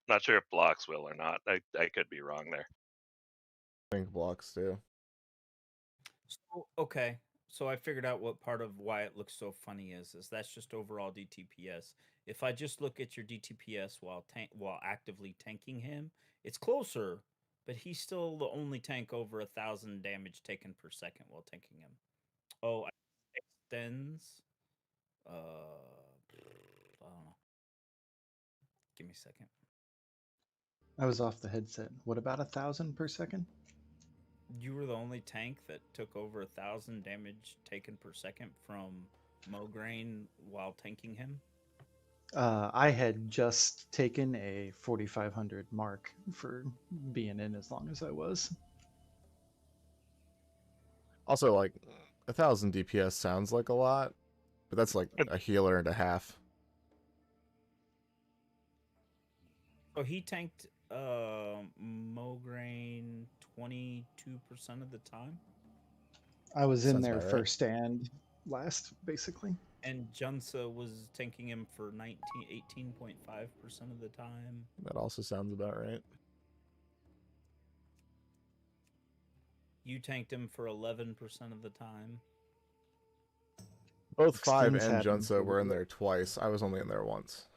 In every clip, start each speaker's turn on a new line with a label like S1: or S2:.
S1: Not sure if blocks will or not. I could be wrong there.
S2: I think blocks do.
S3: So, okay, so I figured out what part of why it looks so funny is that's just overall DTPS. If I just look at your DTPS while actively tanking him, it's closer, but he's still the only tank over 1,000 damage taken per second while tanking him. Oh, extends. I don't know. Give me a second.
S4: I was off the headset. What about 1,000 per second?
S3: You were the only tank that took over 1,000 damage taken per second from Mograine while tanking him.
S4: I had just taken a 4,500 mark for being in as long as I was.
S2: Also, like 1,000 DPS sounds like a lot, but that's like a healer and a half.
S3: So he tanked Mograine 22% of the time.
S4: I was in
S2: Sounds
S4: there
S2: about right.
S4: first and last, basically.
S3: And Junsa was tanking him for 18.5% of the time.
S2: That also sounds about right.
S3: You tanked him for 11% of the time.
S2: Both Five
S4: Extends
S2: and
S4: happened
S2: Junsa were in
S4: for-
S2: there twice. I was only in there once.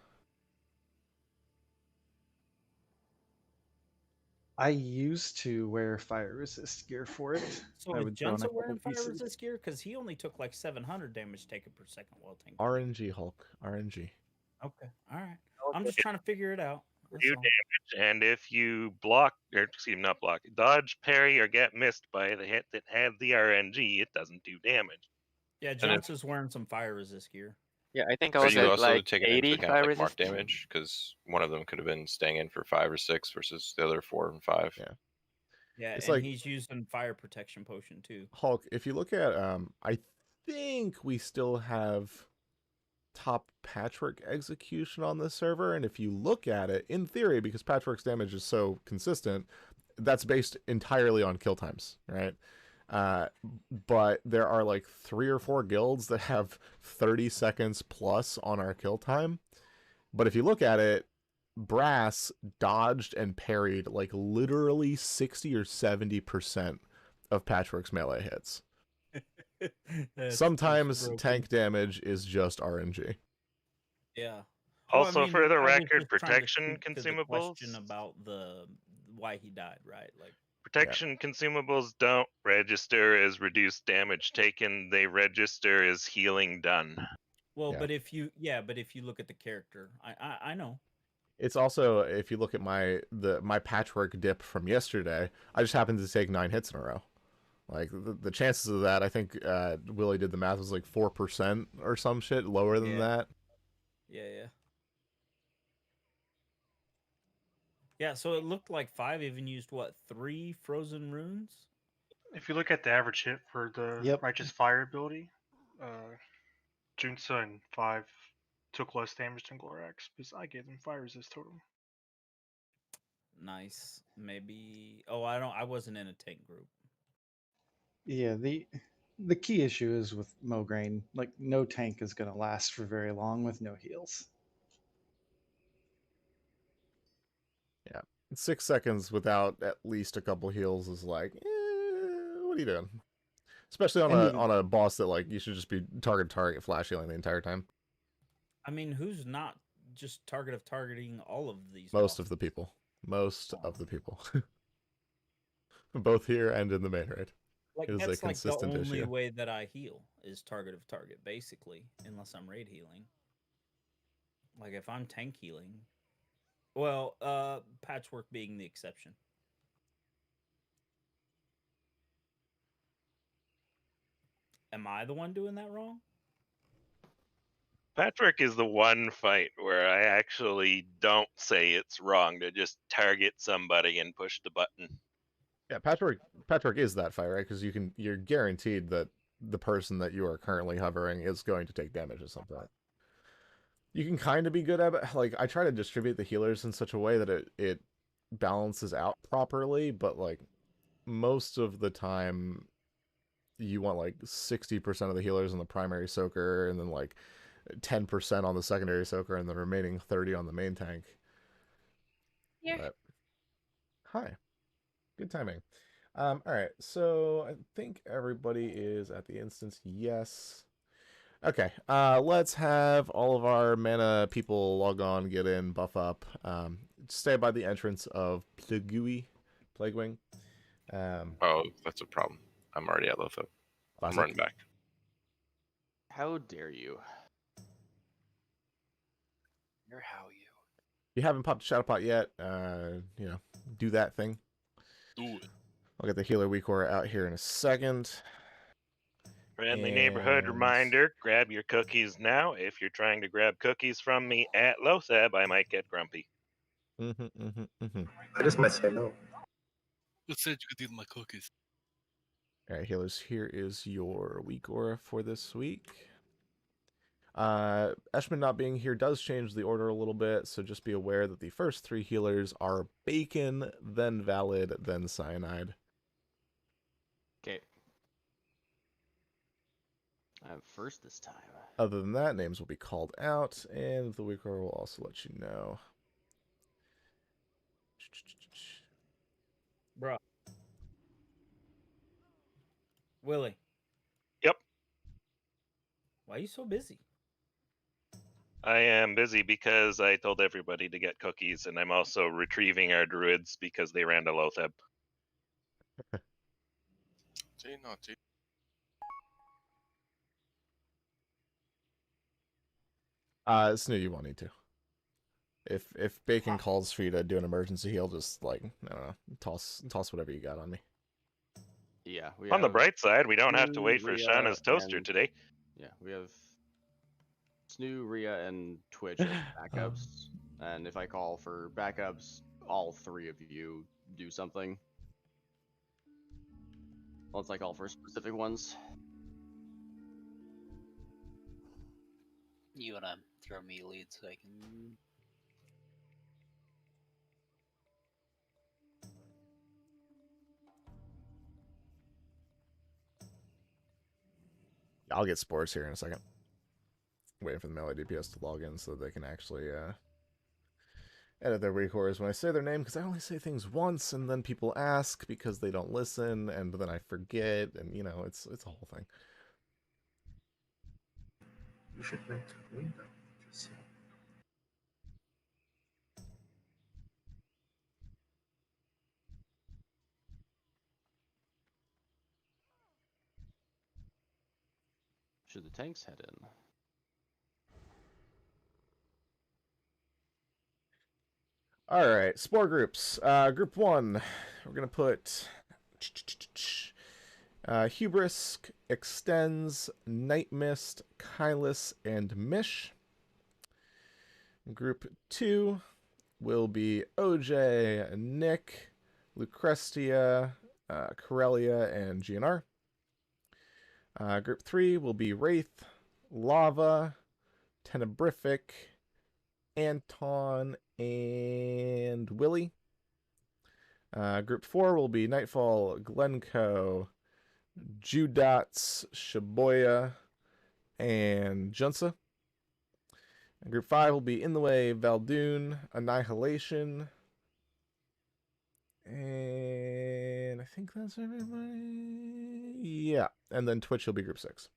S4: I used to wear fire resist gear for it.
S3: So
S4: I
S3: is
S4: would throw in a
S3: Junsa
S4: couple
S3: wearing fire
S4: pieces.
S3: resist gear? Because he only took like 700 damage taken per second while tanking.
S2: RNG Hulk. RNG.
S3: Okay, all right. I'm just trying to figure it out. That's
S1: You
S3: all.
S1: damage, and if you block, or excuse me, not block, dodge, parry, or get missed by the hit that had the RNG, it doesn't do damage.
S3: Yeah,
S5: And if-
S3: Junsa's wearing some fire resist gear.
S6: Yeah, I think I
S5: Are
S6: was
S5: you
S6: at
S5: also
S6: like
S5: taking into
S6: 80
S5: account
S6: fire
S5: like mark
S6: resist.
S5: damage? Because one of them could have been staying in for 5 or 6 versus the other 4 and 5.
S2: Yeah.
S3: Yeah,
S2: It's
S3: and
S2: like-
S3: he's using fire protection potion too.
S2: Hulk, if you look at, I think we still have top Patchwork execution on this server, and if you look at it, in theory, because Patchwork's damage is so consistent, that's based entirely on kill times, right? But there are like 3 or 4 guilds that have 30 seconds plus on our kill time. But if you look at it, Brass dodged and parried like literally 60 or 70% of Patchwork's melee hits. Sometimes tank damage is just RNG.
S3: Yeah.
S1: Also, for the
S3: I was
S1: record,
S3: just trying to
S1: protection
S3: speak to the
S1: consumables.
S3: question about the why he died, right? Like,
S1: Protection consumables don't register as reduced damage taken. They register as healing done.
S3: well,
S2: Yeah.
S3: but if you look at the character, I know.
S2: It's also, if you look at my Patchwork dip from yesterday, I just happened to take 9 hits in a row. Like the chances of that, I think Willie did the math, was like 4% or some shit lower than that.
S3: Yeah. Yeah, so it looked like 5 even used what, 3 frozen runes?
S7: If you look at the average hit for the Righteous Fire ability, Junsa and 5 took less damage than Glorax because I gave them fire resist total.
S3: Nice. Maybe. Oh, I wasn't in a tank group.
S4: Yeah, the key issue is with Mograine, like no tank is going to last for very long with no heals.
S2: Yeah, 6 seconds without at least a couple heals is like, what are you doing? Especially on a boss that like you should just be target flash healing the entire time.
S3: I mean, who's not just targeting all of these?
S2: Most of the people. Both here and in the main raid.
S3: Like,
S2: it is
S3: that's
S2: a consistent
S3: like the only
S2: issue.
S3: way that I heal is target, basically, unless I'm raid healing. Like if I'm tank healing, well, Patchwork being the exception. Am I the one doing that wrong?
S1: Patchwork is the one fight where I actually don't say it's wrong to just target somebody and push the button.
S2: Yeah, Patchwork is that fight, right? Because you're guaranteed that the person that you are currently hovering is going to take damage at some point. You can kind of be good at it. Like, I try to distribute the healers in such a way that it balances out properly, but like most of the time you want like 60% of the healers on the primary soaker and then like 10% on the secondary soaker and the remaining 30 on the main tank.
S6: Here.
S2: But hi, good timing. All right, so I think everybody is at the instance. Yes. Okay, let's have all of our mana people log on, get in, buff up. Stay by the entrance of Plaguewing.
S5: Oh, that's a problem. I'm already at Lothar. I'm
S2: Classic.
S5: running back.
S8: How dare you?
S9: How you?
S2: If you haven't popped Shadowpot yet, do that thing.
S9: Do it.
S2: I'll get the healer weak aura out here in a second.
S1: Friendly neighborhood
S2: And-
S1: reminder, grab your cookies now. If you're trying to grab cookies from me at Lothab, I might get grumpy.
S10: I just might say no.
S9: Who said you could eat my cookies?
S2: All right, healers, here is your weak aura for this week. Eshman not being here does change the order a little bit, so just be aware that the first 3 healers are Bacon, then Valid, then Cyanide.
S8: Okay. I'm first this time.
S2: Other than that, names will be called out, and the weak aura will also let you know.
S3: Bro. Willie.
S1: Yep.
S3: Why are you so busy?
S1: I am busy because I told everybody to get cookies, and I'm also retrieving our druids because they ran to Lothab.
S5: Naughty.
S2: Snoo, you won't need to. If Bacon calls for you to do an emergency heal, just I don't know, toss whatever you got on me.
S8: Yeah.
S1: On the bright side, we don't have to
S8: Snoo,
S1: wait for
S8: Rhea,
S1: Shauna's toaster
S8: and-
S1: today.
S8: Yeah, we have Snoo, Rhea, and Twitch as backups. And if I call for backups, all 3 of you do something. Once I call for specific ones.
S9: You wanna throw me a lead so I can?
S2: I'll get Spores here in a second. Waiting for the melee DPS to log in so they can actually edit their recorders when I say their name, because I only say things once and then people ask because they don't listen, and then I forget, and it's a whole thing.
S10: You should make a window. Just saying.
S8: Should the tanks head in?
S2: All right, Spore groups. Group 1, we're going to put Hubris, Extends, Night Mist, Kylus, and Mish. Group 2 will be OJ, Nick, Lucrestia, Corellia, and GNR. Group 3 will be Wraith, Lava, Tenebrific, Anton, and Willie. Group 4 will be Nightfall, Glencoe, Judots, Shibuya, and Junsa. Group 5 will be In the Way, Valdoon, Annihilation. And I think that's everybody. Yeah. And then Twitch will be Group 6.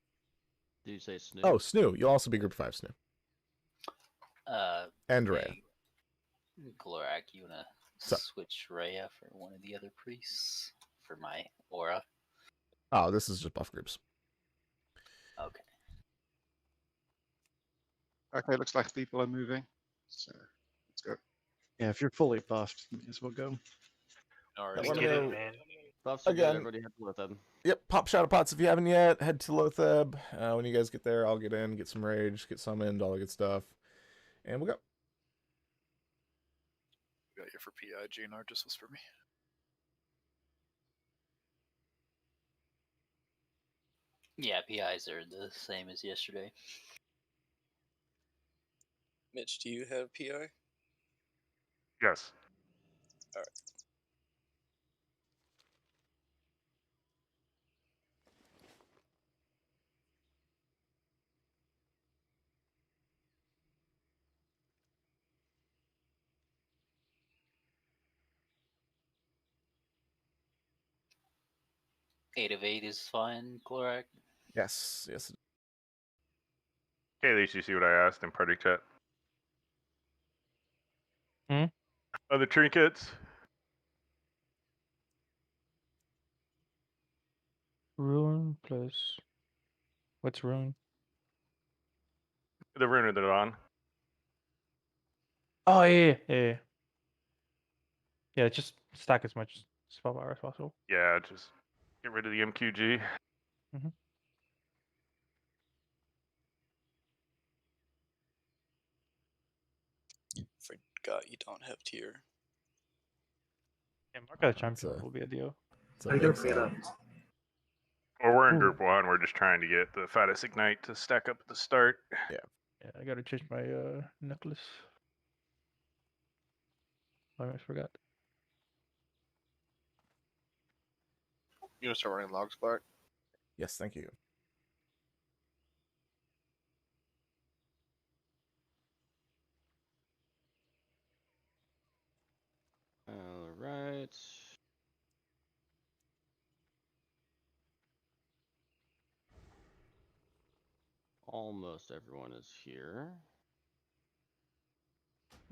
S8: Did you say Snoo?
S2: Oh, Snoo. You'll also be Group 5, Snoo. And Rhea.
S9: Glorak, you wanna
S2: So-
S9: switch Rhea for one of the other priests for my aura?
S2: Oh, this is just buff groups.
S9: Okay.
S11: Okay, looks like people are moving. So let's go.
S4: Yeah, if you're fully buffed, you may as well go.
S9: Alright.
S2: Let me
S7: Get
S2: know-
S7: it, man.
S8: Buffs are good,
S2: Again.
S8: everybody head with them.
S2: Yep, pop shadow pots if you haven't yet. Head to Lothab. When you guys get there, I'll get in, get some rage, get summoned, all the good stuff. And we'll go.
S12: Got you for PI, GNR just was for me.
S9: Yeah, PIs are the same as yesterday.
S13: Mitch, do you have PI?
S7: Yes.
S13: All right.
S9: 8 of 8 is fine, Glorak.
S2: Yes, yes.
S6: Okay, at least you see what I asked in party chat. Other trinkets?
S14: Rune plus. What's rune?
S6: The rune of the dawn.
S14: Oh yeah. Yeah, just stack as much spellpower as possible.
S6: Yeah, just get rid of the MQG.
S13: Forgot you don't have tier.
S14: Yeah, mark out a champion will be a deal.
S10: I don't feel that.
S6: Well, we're in group 1. We're just trying to get the fattest ignite to stack up at the start.
S2: Yeah.
S14: Yeah, I gotta change my necklace. I almost forgot.
S12: You gonna start running logs, Clark?
S2: Yes, thank you.
S8: All right. Almost everyone is here.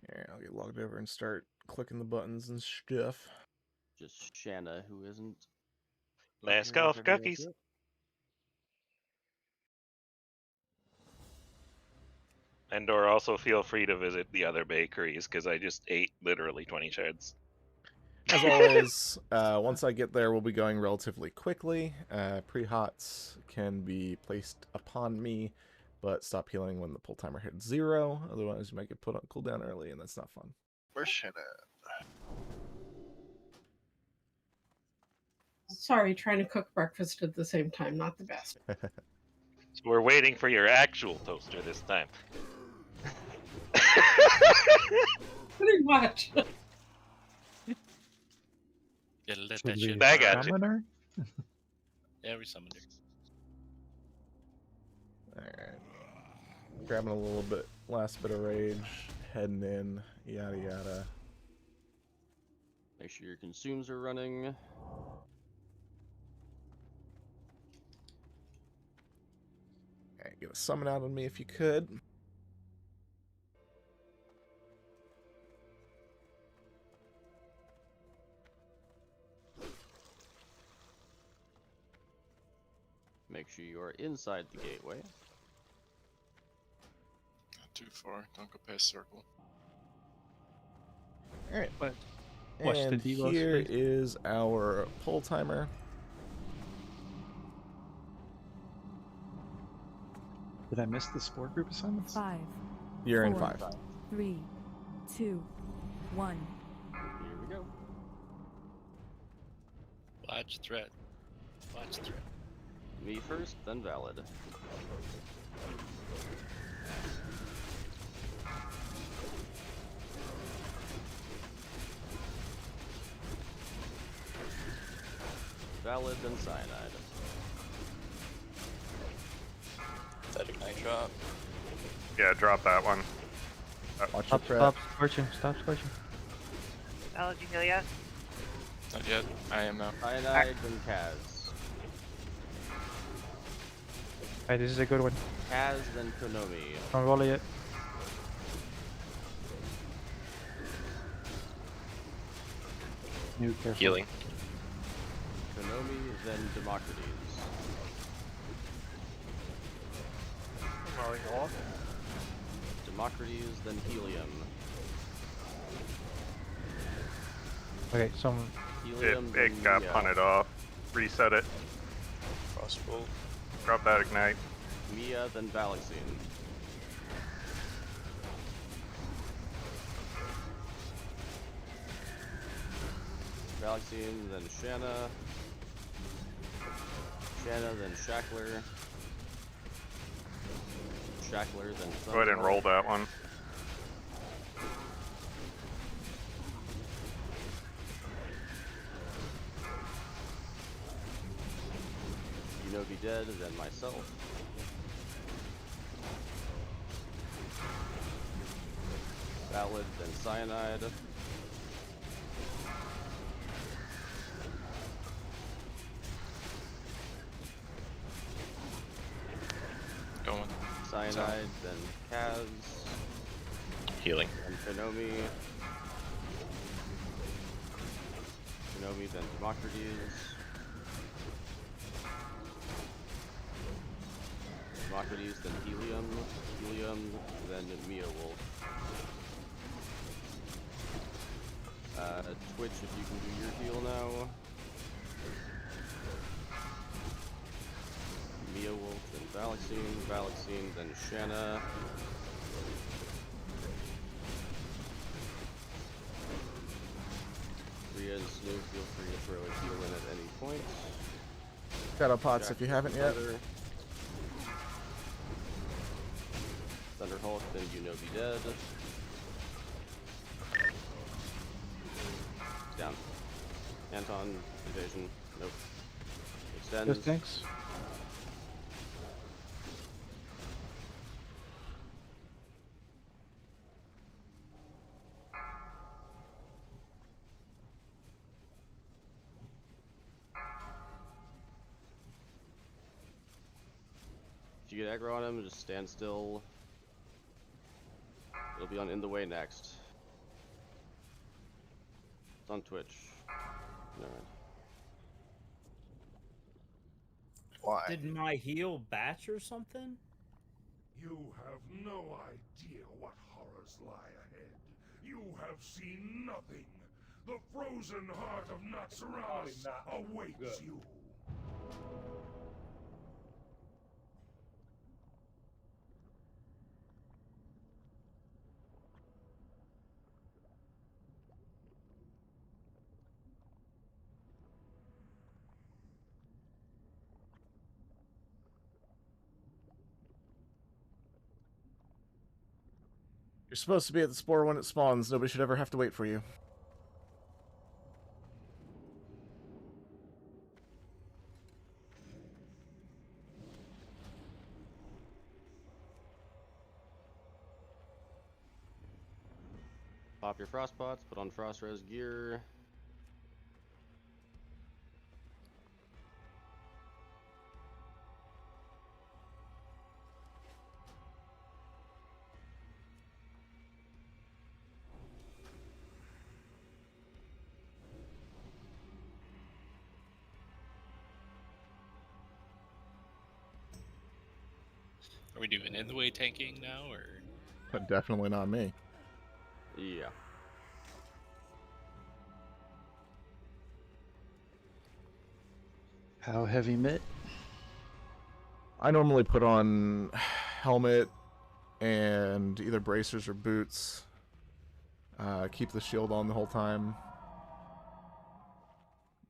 S2: Yeah, I'll get logged over and start clicking the buttons and stuff.
S8: Just Shanna, who isn't.
S1: Let's
S8: here
S1: go
S8: with
S1: for
S8: everybody else
S1: cookies.
S8: yet.
S1: And/or also feel free to visit the other bakeries because I just ate literally 20 shards.
S2: As always, once I get there, we'll be going relatively quickly. Pre-hots can be placed upon me, but stop healing when the pull timer hits 0. Otherwise, you might get put on cooldown early, and that's not fun.
S12: Where's Shanna at?
S15: Sorry, trying to cook breakfast at the same time, not the best.
S1: So we're waiting for your actual toaster this time.
S15: Pretty much.
S16: Yeah, let
S17: Should
S16: that
S17: we
S16: shit.
S1: I got you.
S17: summon her?
S16: Yeah, we summoned her.
S2: Alright. Grabbing a little bit, last bit of rage, heading in, yada yada.
S8: Make sure your consumes are running.
S2: Alright, get a summon out on me if you could.
S8: Make sure you are inside the gateway.
S12: Not too far. Don't go past circle.
S2: Alright.
S14: Watch the
S2: And
S14: debuffs,
S2: here
S14: please.
S2: is our pull timer.
S4: Did I miss the spore group assignments?
S18: 5.
S2: You're in
S18: 4,
S2: 5.
S18: 3, 2, 1.
S8: Here we go.
S16: Watch threat. Watch threat.
S8: Me first, then Valid. Valid, then Cyanide.
S13: That ignite drop.
S6: Yeah, drop that one.
S2: Watch
S14: Stop,
S2: your
S14: stop scorching. Stop scorching.
S19: Valid, you heal yet?
S12: Not yet. I am now.
S8: Cyanide, then Kaz.
S14: Alright, this is a good one.
S8: Kaz, then Konomi.
S14: Don't roll it yet.
S4: New careful.
S5: Healing.
S8: Konomi, then Democritus.
S19: Rolling off.
S8: Democritus, then Helium.
S14: Okay, some.
S8: Helium,
S6: It got
S8: Mia.
S6: punted off. Reset it.
S13: Frostbolt.
S6: Drop that ignite.
S8: Mia, then Valaxine. Valaxine, then Shanna. Shanna, then Shackler. Shackler, then Thunder.
S6: Go ahead and roll that one.
S8: Be dead, then myself. Valid, then Cyanide. Cyanide, then Kaz,
S5: Healing.
S8: then Konomi. Konomi, then Democrates. Democrates, then Helium. Helium, then Mia Wolf. Twitch, if you can do your heal now. Mia Wolf, then Valaxine. Valaxine, then Shanna. Rhea and Snoop, feel free to throw a heal in at any point.
S2: Shadow Pots if you haven't yet.
S8: Thunderhawk, then you know be dead. Down. Anton, evasion. Nope. Extend.
S14: Just thanks.
S8: If you get aggro on him, just stand still. It'll be on In the Way next. It's on Twitch. Alright.
S12: Why?
S3: Did my heal batch or something?
S17: You have no idea what horrors lie ahead. You have seen nothing. The frozen heart of Naxx awaits you.
S2: You're supposed to be at the spore when it spawns. Nobody should ever have to wait for you.
S8: Pop your frost pots, put on frost res gear.
S16: Are we doing in the way tanking now, or?
S2: But definitely not me.
S8: Yeah.
S4: How heavy mitt?
S2: I normally put on helmet and either bracers or boots. Keep the shield on the whole time.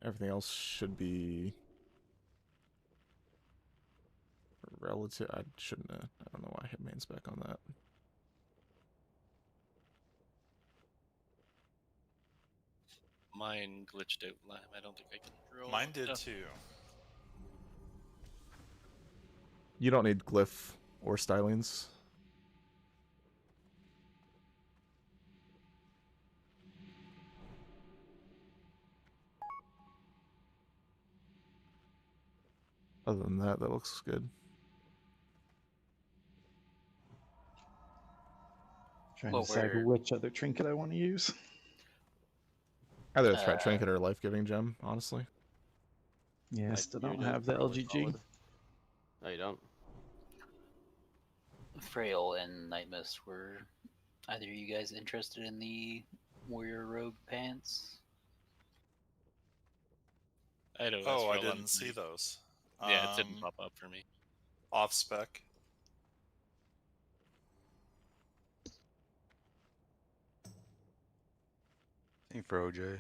S2: Everything else should be relative. I shouldn't have. I don't know why I hit main spec on that.
S16: Mine glitched out. I don't think I can roll.
S20: Mine did
S16: No.
S20: too.
S2: You don't need glyph or stylings. Other than that, that looks good.
S4: Trying to decide which other trinket I want to use.
S2: Either a threat trinket or a life-giving gem, honestly.
S4: Yeah, I still don't have the LGG.
S8: No, you don't.
S9: Frail and Night Mist, were either of you guys interested in the Warrior Rogue pants?
S16: I don't.
S20: Oh, I didn't see those.
S16: Yeah, it didn't pop up for me.
S20: Off spec.
S11: Same for OJ.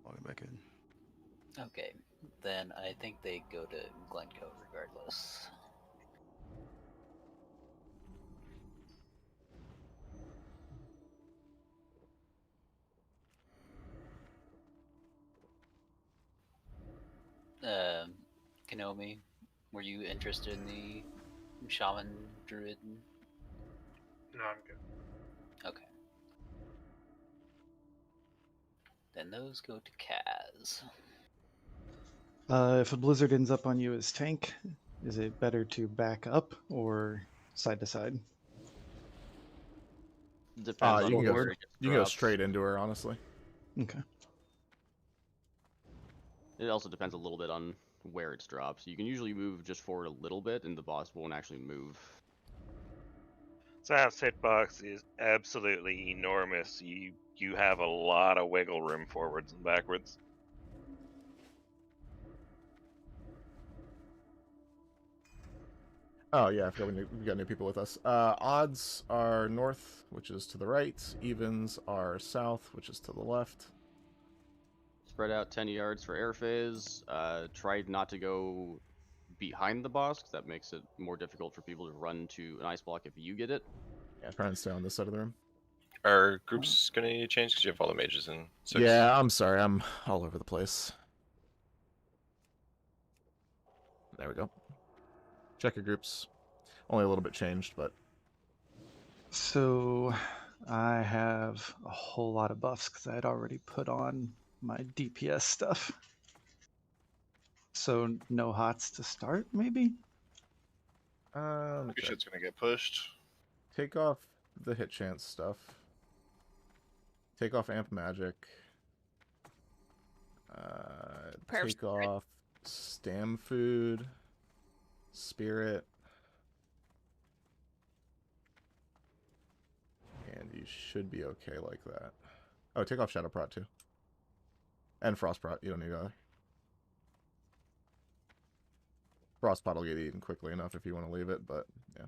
S11: Log it back in.
S9: Okay, then I think they go to Glencoe regardless. Kenomi, were you interested in the Shaman Druid?
S7: No, I'm good.
S9: Okay. Then those go to Kaz.
S4: If a blizzard ends up on you as tank, is it better to back up or side to side.
S8: Depends on
S2: you can
S8: where it gets
S2: you can go
S8: dropped.
S2: straight into her, honestly.
S4: Okay.
S8: It also depends a little bit on where it's dropped. So you can usually move just forward a little bit, and the boss won't actually move.
S1: Zaf's hitbox is absolutely enormous. You have a lot of wiggle room forwards and backwards.
S2: Oh yeah, I forgot we got new people with us. Odds are north, which is to the right. Evens are south, which is to the left.
S8: Spread out 10 yards for air phase. Try not to go behind the boss, because that makes it more difficult for people to run to an ice block if you get it.
S2: Yeah, try and stay on this side of the room.
S5: Are groups gonna need to change because you have all the mages in 6?
S2: Yeah, I'm sorry, I'm all over the place. There we go. Check your groups. Only a little bit changed, but
S4: So I have a whole lot of buffs because I had already put on my DPS stuff. So no hots to start, maybe?
S2: Your
S20: shit's gonna get pushed.
S2: Take off the hit chance stuff. Take off amp magic. Take off stam food. Spirit. And you should be okay like that. Oh, take off Shadow Prot too. And Frost Prot, you don't need either. Frost Pot will get eaten quickly enough if you want to leave it, but yeah.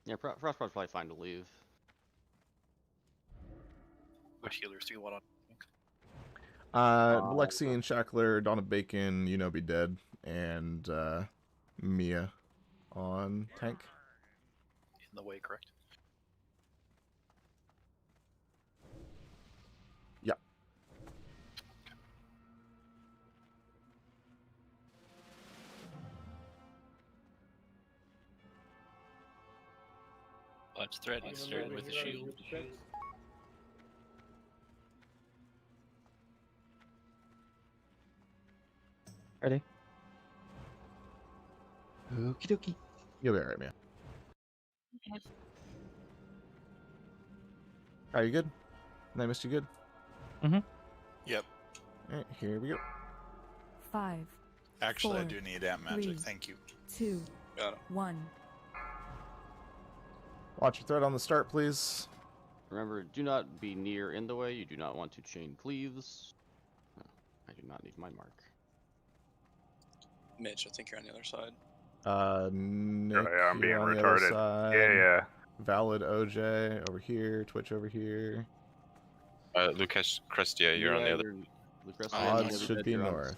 S8: Yeah, Frost Prot's probably fine to leave.
S13: What healers do you want on?
S2: Lexine, Shackler, Dawn of Bacon, You Know Be Dead, and Mia on tank.
S13: In the way, correct?
S2: Yeah.
S16: Watch threat, he's starting with a shield.
S14: Ready?
S4: Okie dokie.
S2: You'll be alright, man. Are you good? I missed you good?
S14: Mm-hmm.
S20: Yep.
S2: Alright, here we go.
S18: 5.
S20: Actually, I
S18: 4,
S20: do need amp magic.
S18: 3,
S20: Thank you.
S18: 2,
S20: Got it.
S18: 1.
S2: Watch your thread on the start, please.
S8: Remember, do not be near in the way. You do not want to chain cleaves. Oh, I do not need my mark.
S13: Mitch, I think you're on the other side.
S2: Nick,
S6: yeah, I'm being
S2: you're on the
S6: retarded.
S2: other side.
S6: Yeah.
S2: Valid OJ over here. Twitch over here.
S5: Lucas Crestia, you're on the other.
S2: Odds should be north.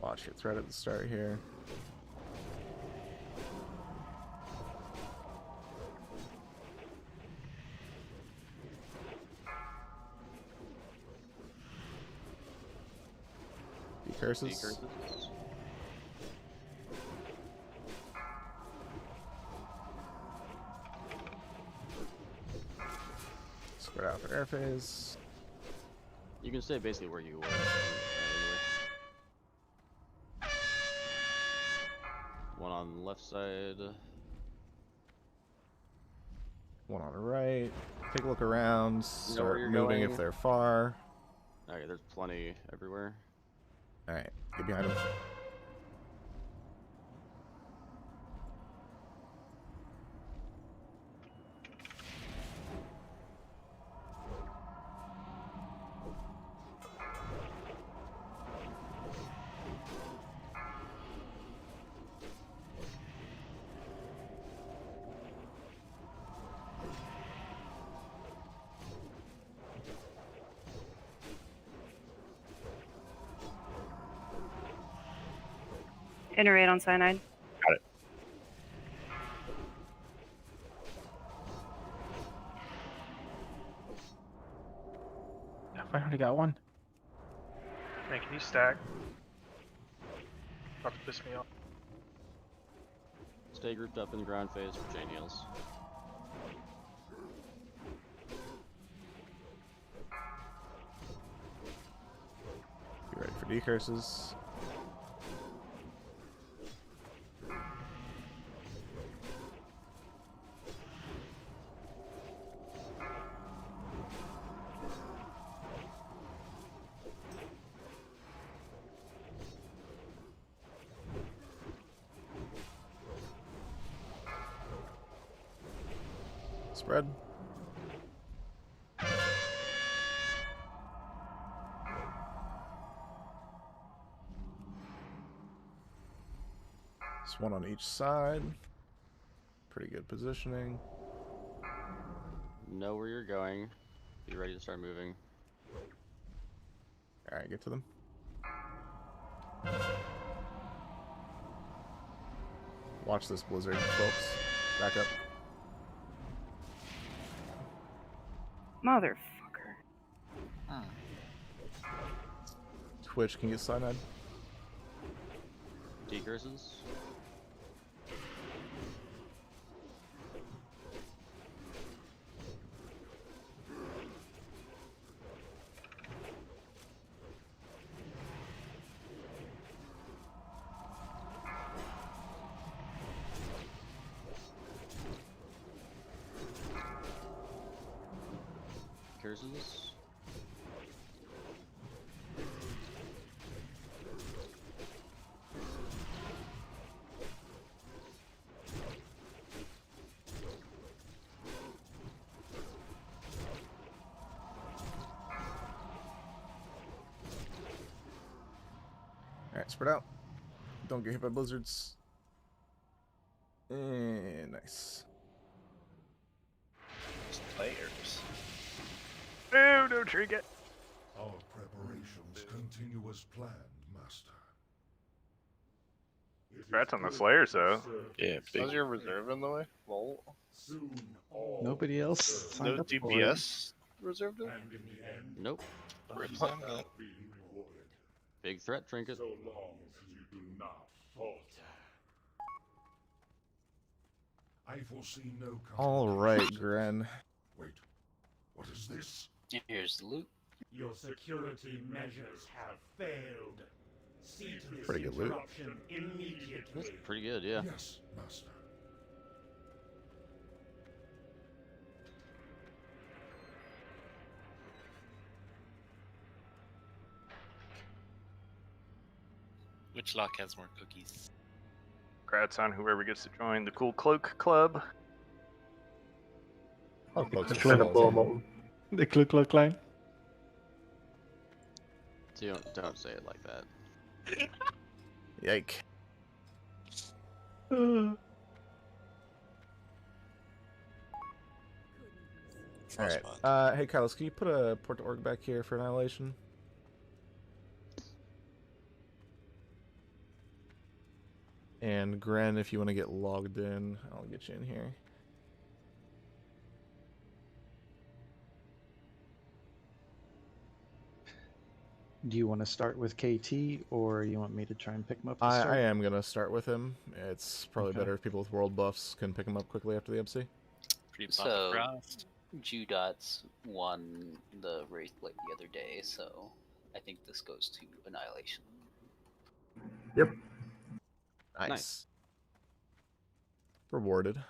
S2: Watch your thread at the start here. Curses. Spread out for air phase.
S8: You can stay basically where you were. One on the left side.
S2: One on the right. Take a look around.
S8: You know where
S2: Start
S8: you're
S2: moving
S8: going.
S2: if they're far.
S8: Okay, there's plenty everywhere.
S2: Alright, get behind him.
S19: Iterate on cyanide.
S5: Got it.
S14: I already got one.
S7: Man, can you stack? About to piss me off.
S8: Stay grouped up in the ground phase for chain heals.
S2: Be ready for decurses. Spread. Just one on each side. Pretty good positioning.
S8: Know where you're going. Be ready to start moving.
S2: Alright, get to them. Watch this blizzard, folks. Back up.
S19: Motherfucker.
S2: Twitch, can you get cyanide?
S8: Decurses. Curses.
S2: Alright, spread out. Don't get hit by blizzards. Nice.
S20: Players.
S6: No, no trinket.
S17: Our preparations continue as planned, Master.
S6: Congrats on the Slayers, though.
S5: Yeah, big.
S20: How's your reserve in the way? Lol.
S4: Nobody else signed
S20: No
S4: up for it.
S20: DPS reserved it?
S8: Nope.
S20: Rip on that.
S8: Big threat trinket.
S17: So long as you do not falter. I foresee no
S2: Alright, Gren.
S17: Wait, what is this?
S9: Here's the loot.
S10: Your security measures have failed. See to this
S2: Pretty good loot.
S10: interruption immediately.
S8: That's pretty good, yeah.
S17: Yes, Master.
S16: Which lock has more cookies?
S6: Congrats on whoever gets to join the Cool Cloak Club.
S2: Oh, cloaks are
S14: Cloak. The Clue Cloak line.
S8: Don't say it like that.
S2: Yike. Alright. Hey, Kylos, can you put a port to org back here for Annihilation? And Gren, if you want to get logged in, I'll get you in here.
S4: Do you want to start with KT, or you want me to try and pick him up? To
S2: I
S4: start?
S2: am going to start with him. It's probably
S4: Okay.
S2: better if people with world buffs can pick him up quickly after the MC.
S9: So, Judots won the Wraith Blade the other day, so I think this goes to Annihilation.
S12: Yep.
S2: Nice. Rewarded.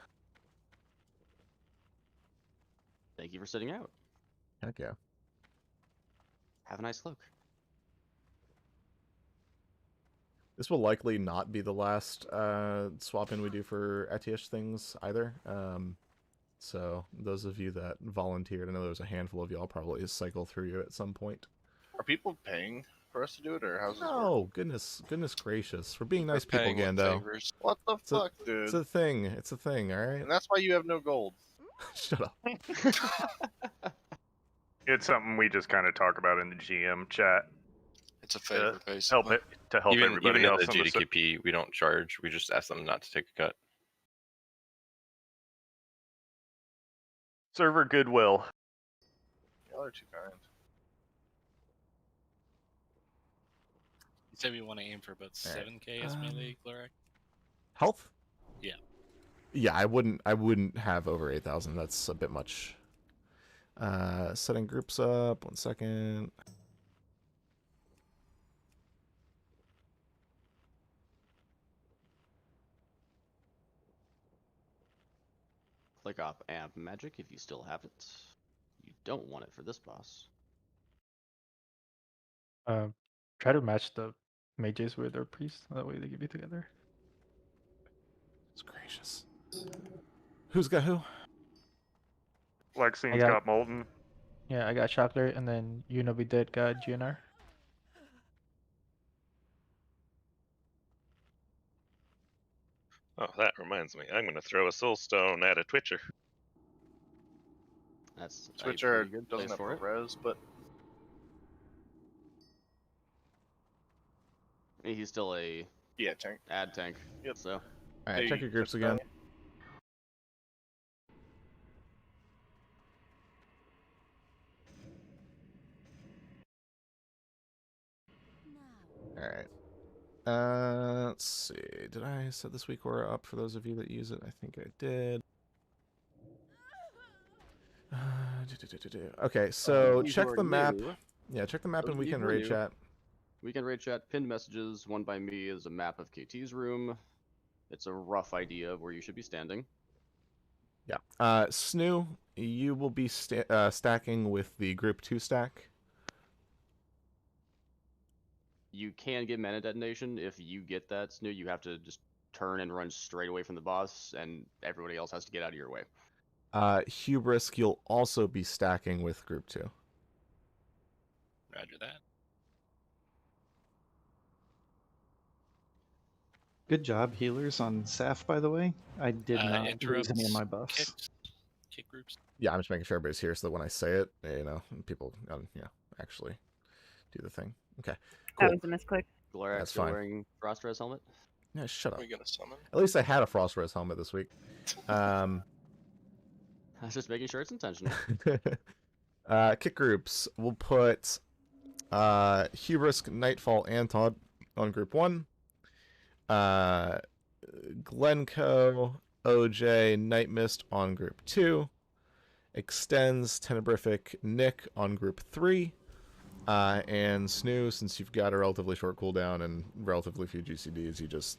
S8: Thank you for sitting out.
S2: Heck yeah.
S8: Have a nice cloak.
S2: This will likely not be the last swap in we do for Etish things either. So those of you that volunteered, I know there's a handful of y'all probably cycle through you at some point.
S20: Are people paying for us to do it, or how's this work?
S2: Oh, goodness gracious. We're being nice people
S20: Paying with
S2: again, though.
S20: favors. What the
S2: It's a-
S20: fuck, dude?
S2: It's a thing. It's a thing, alright?
S20: And that's why you have no gold.
S2: Shut up.
S6: It's something we just kind of talk about in the GM chat.
S13: It's a favor, basically.
S6: Help it to help
S5: even
S6: everybody
S5: in
S6: else
S5: the
S6: on the
S5: GDKP, we don't charge. We just ask them not to take a cut.
S6: server goodwill.
S20: Y'all are too kind.
S16: Say we want to aim for about 7k as melee Glorak.
S2: Health?
S16: Yeah.
S2: Yeah, I wouldn't have over 8,000. That's a bit much. Setting groups up. 1 second.
S8: Click off amp magic if you still have it. You don't want it for this boss.
S14: Try to match the mages with their priests. That way they can be together.
S2: It's gracious. Who's got who?
S6: Lexine's got Molten.
S14: Yeah, I got Chocolate, and then Be Dead got GNR.
S1: Oh, that reminds me. I'm going to throw a soul stone at a Twitcher.
S8: That's
S20: Twitcher
S8: good
S20: doesn't
S8: place
S20: have
S8: for
S20: a res, but
S8: he's still a
S20: tank.
S8: Ad tank.
S20: Yep.
S8: So.
S2: All right, check your groups again. All right. Let's see. Did I set this week aura up for those of you that use it? I think I did. Okay, so check the map. Yeah, check the map in Weekend Raid Chat.
S8: Weekend Raid Chat, pinned messages, one by me, is a map of KT's room. It's a rough idea of where you should be standing.
S2: Yeah. Snoo, you will be stacking with the group 2 stack.
S8: You can get mana detonation. If you get that, Snoo, you have to just turn and run straight away from the boss, and everybody else has to get out of your way.
S2: Hubris, you'll also be stacking with group 2.
S16: Roger that.
S4: Good job, healers, on Saf, by the way. I did not lose any of my buffs.
S16: Kick groups.
S2: Yeah, I'm just making sure everybody's here so that when I say it, people actually do the thing. Okay, cool.
S19: That was a misclick.
S8: Glorak
S2: That's
S8: still
S2: fine.
S8: wearing Frost Res helmet?
S2: Yeah, shut up.
S20: We gonna summon?
S2: At least I had a Frost Res helmet this week.
S8: I was just making sure it's intentional.
S2: Kick groups. We'll put Hubris, Nightfall, and Todd on group 1. Glencoe, OJ, Night Mist on group 2. Extends, Tenebrific, Nick on group 3. And Snoo, since you've got a relatively short cooldown and relatively few GCDs, you just,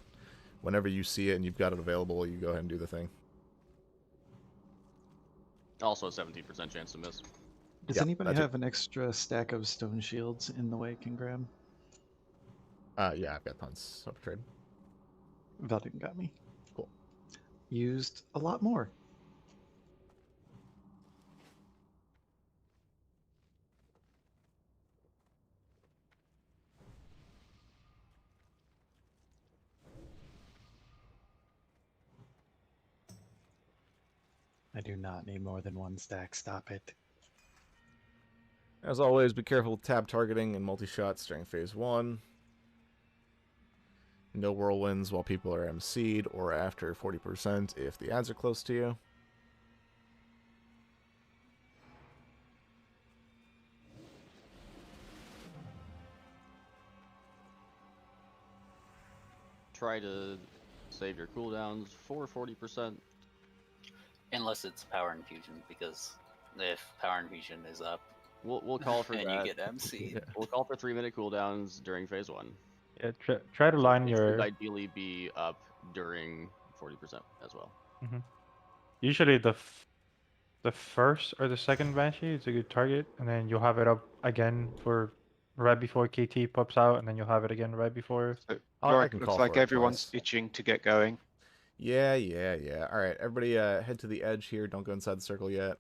S2: whenever you see it and you've got it available, you go ahead and do the thing.
S8: Also a 17% chance to miss.
S4: Does anybody have an extra stack of stone shields in the way I can grab?
S2: Yeah, I've got tons of trade.
S4: Valdin got me.
S2: Cool.
S4: Used a lot more. I do not need more than one stack. Stop it.
S2: As always, be careful with tab targeting and multi-shots during phase 1. No whirlwinds while people are MC'd or after 40% if the ads are close to you.
S8: Try to save your cooldowns for 40%.
S9: Unless it's power infusion, because if power infusion is up,
S8: we'll call for
S9: and
S8: that.
S9: you get MC.
S8: We'll call for 3-minute cooldowns during phase 1.
S14: Yeah, try to line
S8: It
S14: your.
S8: should ideally be up during 40% as well.
S14: Usually the first or the second Banshee is a good target, and then you'll have it up again for right before KT pops out, and then you'll have it again right before.
S21: Looks like everyone's itching to get going.
S2: Yeah. All right, everybody, head to the edge here. Don't go inside the circle yet.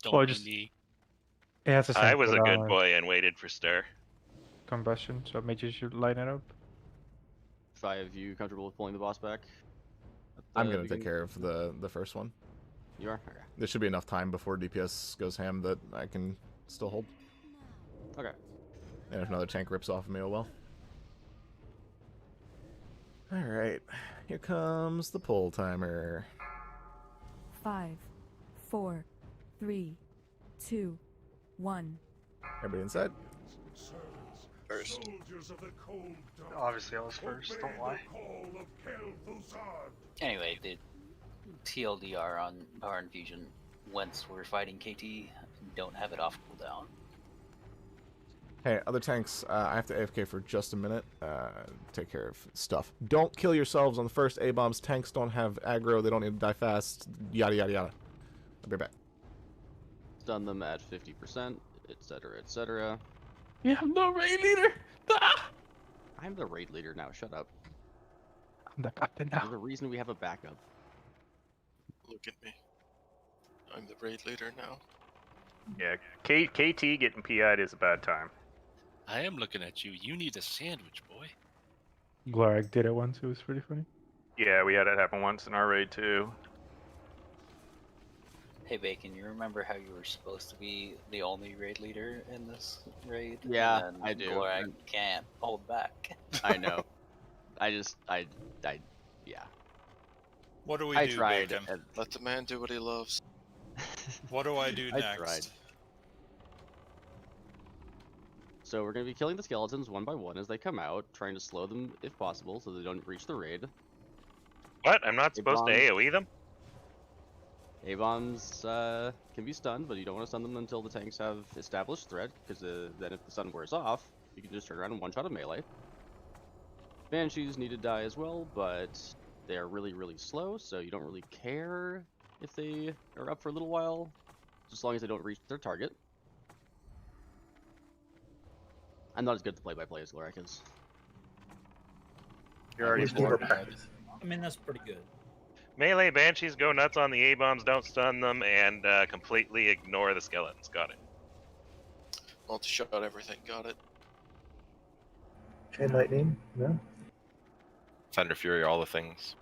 S16: Don't
S14: Well,
S16: be
S14: just-
S16: me.
S14: It has the same
S1: I was a
S14: cooldown
S1: good
S14: as
S1: boy and waited for Star.
S14: Combustion, so mages should line it up.
S8: 5, you comfortable with pulling the boss back?
S2: I'm going to take care of the first one.
S8: You are? Okay.
S2: There should be enough time before DPS goes ham that I can still hold.
S8: Okay.
S2: And if another tank rips off of me, oh well. Alright, here comes the pull timer.
S18: 5, 4, 3, 2, 1.
S2: Everybody inside?
S13: first.
S7: Obviously, I was first. Don't lie.
S9: Anyway, the TLDR on Power Infusion, once we're fighting KT, don't have it off cooldown.
S2: Hey, other tanks, I have to AFK for just a minute. Take care of stuff. Don't kill yourselves on the first A-bombs. Tanks don't have aggro. They don't need to die fast. Yada, yada, yada. I'll be back.
S8: Stun them at 50%, etc., etc.
S14: You have no raid leader! Ah!
S8: I'm the raid leader now, shut up.
S14: I'm the captain now.
S8: There's a reason we have a backup.
S13: Look at me. I'm the raid leader now.
S6: Yeah, KT getting PI'd is a bad time.
S16: I am looking at you. You need a sandwich, boy.
S14: Glorak did it once. It was pretty funny.
S6: Yeah, we had it happen once in our raid too.
S9: Hey Bacon, you remember how you were supposed to be the only raid leader in this raid?
S8: Yeah,
S9: and
S8: I do.
S9: Glorak can't hold back.
S8: I know. yeah.
S13: What do we
S8: I
S13: do,
S8: tried.
S13: Bacon? Let the man do what he loves.
S16: What do I do
S8: I
S16: next?
S8: tried. So we're going to be killing the skeletons one by one as they come out, trying to slow them if possible so they don't reach the raid.
S1: What? I'm not supposed to AoE them?
S8: A-bombs can be stunned, but you don't want to stun them until the tanks have established threat, because then if the stun wears off, you can just turn around and one-shot a melee. Banshees need to die as well, but they are really, really slow, so you don't really care if they are up for a little while, just as long as they don't reach their target. I'm not as good at the play-by-play as Glorak is.
S6: You're already bored.
S3: I mean, that's pretty good.
S1: Melee Banshees go nuts on the A-bombs, don't stun them, and completely ignore the skeletons. Got it.
S13: Multi-shot everything, got it.
S12: Chain lightning, no?
S5: Thunder Fury, all the things.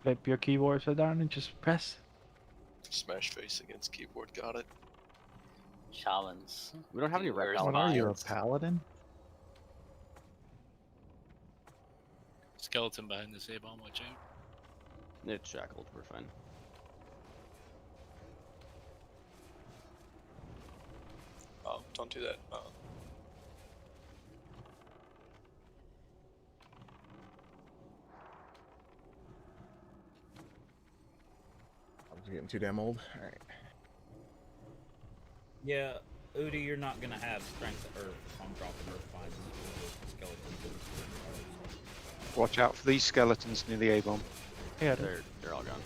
S14: Flip your keyboards down and just press.
S13: Smash face against keyboard, got it.
S9: Shamans.
S8: We don't have any red
S4: What are you, a paladin?
S16: Skeleton behind this A-bomb, watch out.
S8: It's shackled, we're fine.
S13: Oh, don't do that. Oh.
S2: I'm getting too damn old. Alright.
S3: Yeah, Udi, you're not gonna have strength Earth if I'm dropping Earth vines with skeletons.
S21: Watch out for these skeletons near the A-bomb.
S14: Yeah,
S8: they're all gone.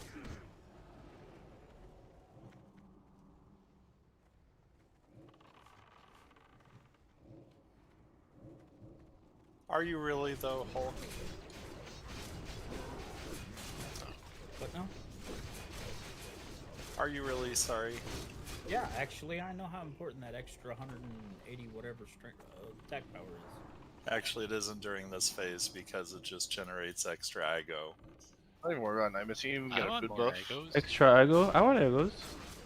S13: Are you really though, Hulk?
S3: What now?
S13: Are you really sorry?
S3: Yeah, actually, I know how important that extra 180 whatever strength attack power is.
S13: Actually, it isn't during this phase because it just generates extra Igo.
S20: I don't even worry about it. I'm assuming you
S16: I
S20: get a
S16: want
S20: food
S16: more
S20: buff.
S16: Egos.
S14: Extra ego? I want egos.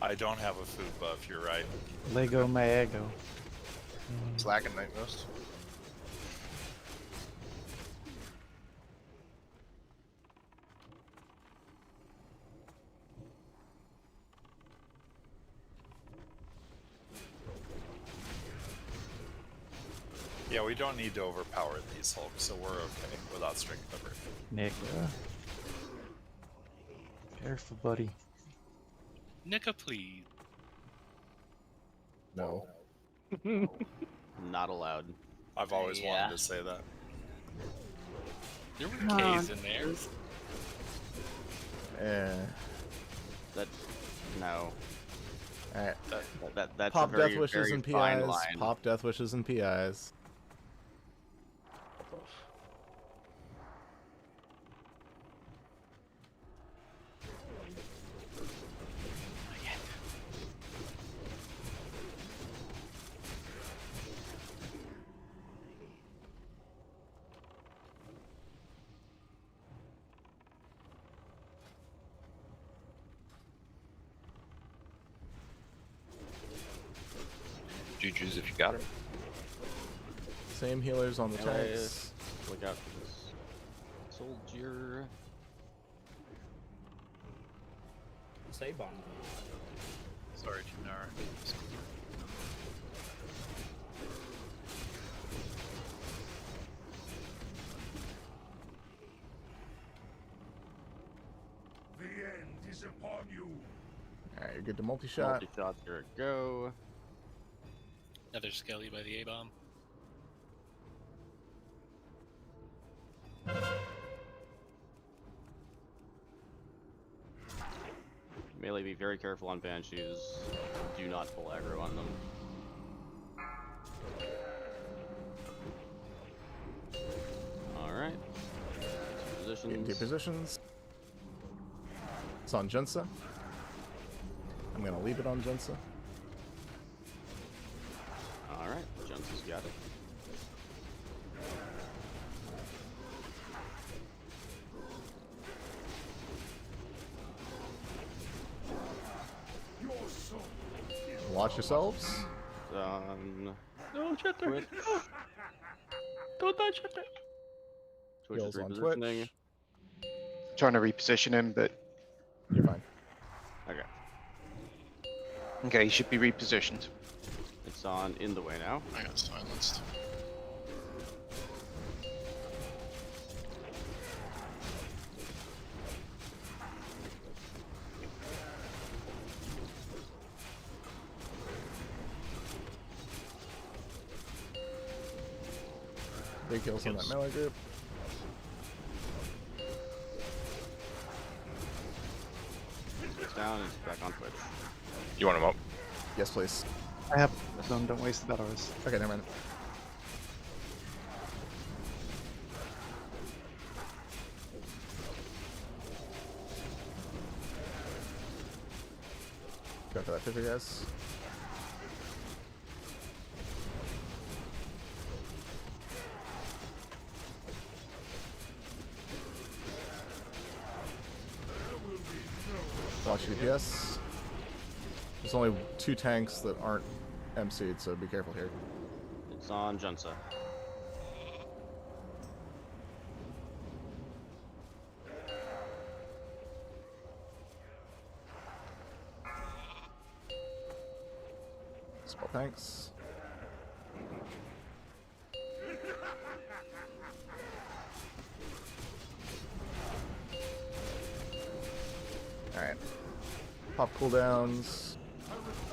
S13: I don't have a food buff, you're right.
S4: Lego my ego.
S20: It's lacking night most.
S13: Yeah, we don't need to overpower these Hulks, so we're okay without strength cover.
S4: Nick. Careful, buddy.
S16: Nika, please.
S2: No.
S8: Not allowed.
S13: I've always wanted to say that.
S16: There were K's in there.
S8: That no.
S2: Alright.
S8: That's
S2: Pop
S8: a very,
S2: death wishes
S8: very
S2: and
S8: fine
S2: PIs.
S8: line.
S2: Pop death wishes and PIs.
S5: GG's if you got him.
S2: Same healers on the tanks.
S8: Look out for this soldier.
S3: Say bomb.
S16: Sorry, Junara.
S17: is upon you.
S2: Alright, you're good to multi-shot.
S8: Multi-shot's gonna go.
S16: Another Skelly by the A-bomb.
S8: Melee, be very careful on Banshees. Do not pull aggro on them. Alright.
S2: Getting two positions. It's on Jinsa. I'm gonna leave it on Jinsa.
S8: Alright, Jensen's got it.
S2: Watch yourselves.
S14: No, Cheddar. Don't die, Cheddar.
S8: Twitch is
S2: Heals on
S8: repositioning.
S2: Twitch.
S21: Trying to reposition him, but
S2: You're fine.
S8: Okay.
S21: okay, he should be repositioned.
S8: It's on in the way now.
S13: I got silenced.
S2: Big heals on that melee group.
S8: It's down and it's back on Twitch.
S5: You want him up?
S2: Yes, please.
S4: I have zone. Don't waste the battle res.
S2: Okay, never mind. Go for that 50, guys. Watch DPS. There's only 2 tanks that aren't MC'd, so be careful here.
S8: It's on Junsa.
S2: Spell tanks. Alright. Pop cooldowns.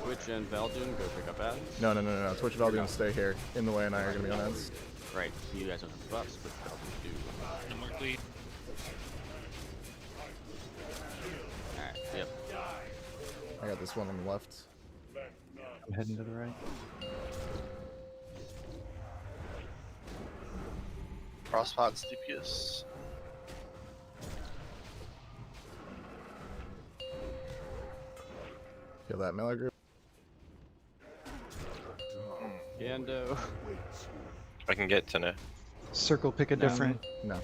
S8: Twitch and Valdoon go pick up ads.
S2: No. Twitch and Valdoon stay here. In the way and I are going to be on ends.
S8: Right, you guys don't have buffs, Twitch and Valdoon do.
S16: No more bleed.
S8: Alright, yep.
S2: I got this one on the left.
S4: I'm heading to the right.
S20: Crosspots DPS.
S2: Kill that melee group.
S8: Gando.
S5: I can get Tina.
S4: Circle, pick a different.
S2: No.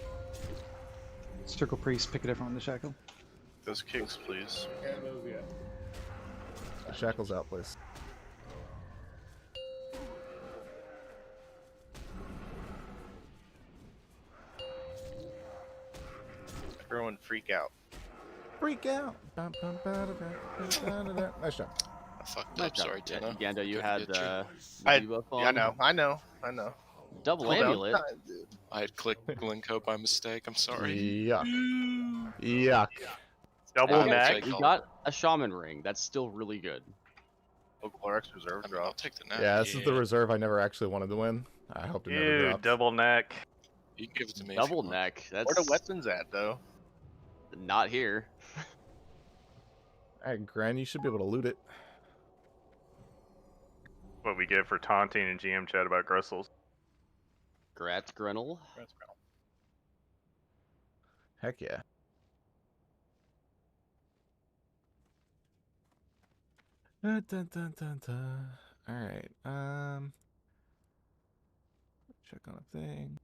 S4: Circle priest, pick a different one to shackle.
S20: Those kicks, please.
S2: Shackles out, please.
S20: Everyone freak out.
S2: Freak out. Nice job.
S13: I fucked
S8: Nice
S13: up,
S8: job.
S13: sorry, Tina.
S8: Gando, you
S13: Couldn't
S8: had
S13: get you.
S8: debuff
S20: Yeah,
S8: on.
S20: I know.
S8: Double
S20: Cooldown
S8: amulet.
S20: time, dude.
S13: I had clicked Glencoe by mistake. I'm sorry.
S2: Yuck. Yuck.
S6: Double
S8: Hey,
S6: neck.
S8: You got a shaman ring. That's still really good.
S20: Oh, Clark's reserve
S13: I mean, I'll
S20: drop.
S13: take the neck.
S2: Yeah, this is the reserve I never actually wanted to win. I hope to never
S6: Ew,
S2: drop.
S6: double neck.
S13: You can give it to me.
S8: Double neck. That's
S20: Where the weapons at, though?
S8: not here.
S2: Alright, Gran, you should be able to loot it.
S6: What we get for taunting and GM chat about Grustles.
S8: Gratz Grinnell.
S2: Heck yeah. Alright, check on a thing.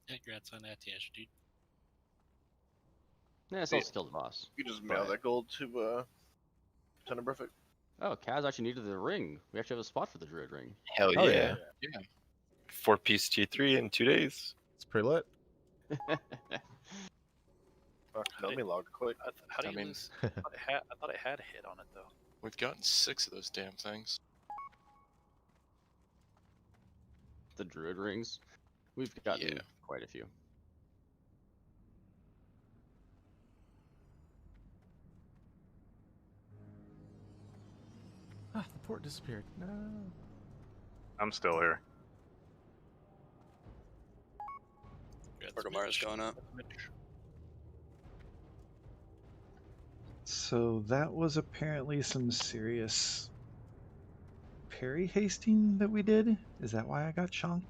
S16: Yeah, congrats on that, Tash, dude.
S8: Yeah, it's also killed the boss.
S20: You just mail that gold to Tenebrefic.
S8: Oh, Kaz actually needed the ring. We actually have a spot for the druid ring.
S5: Hell
S2: Oh,
S5: yeah.
S2: yeah.
S5: Yeah. 4-piece T3 in 2 days.
S2: It's pretty lit.
S20: Fuck, let me log quick.
S13: How do
S5: I
S13: you
S5: mean-
S13: lose? I thought it had a hit on it, though.
S5: We've gotten 6 of those damn things.
S8: The druid rings. We've gotten quite a few.
S2: Fort disappeared. No.
S6: I'm still here.
S11: Orgomara's going up.
S4: So that was apparently some serious parry hasting that we did. Is that why I got chonked?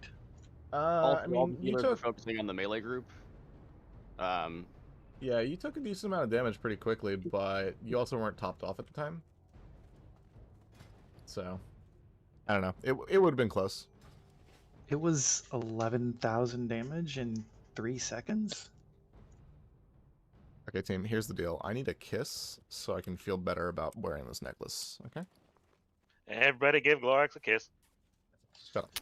S8: All
S2: I
S8: the
S2: mean, you
S8: healers were
S2: took.
S8: focusing on the melee group.
S2: Yeah, you took a decent amount of damage pretty quickly, but you also weren't topped off at the time. So, I don't know. It would have been close.
S4: It was 11,000 damage in 3 seconds.
S2: Okay, team, here's the deal. I need a kiss so I can feel better about wearing this necklace, okay?
S1: Everybody give Glorax a kiss.
S2: Shut up.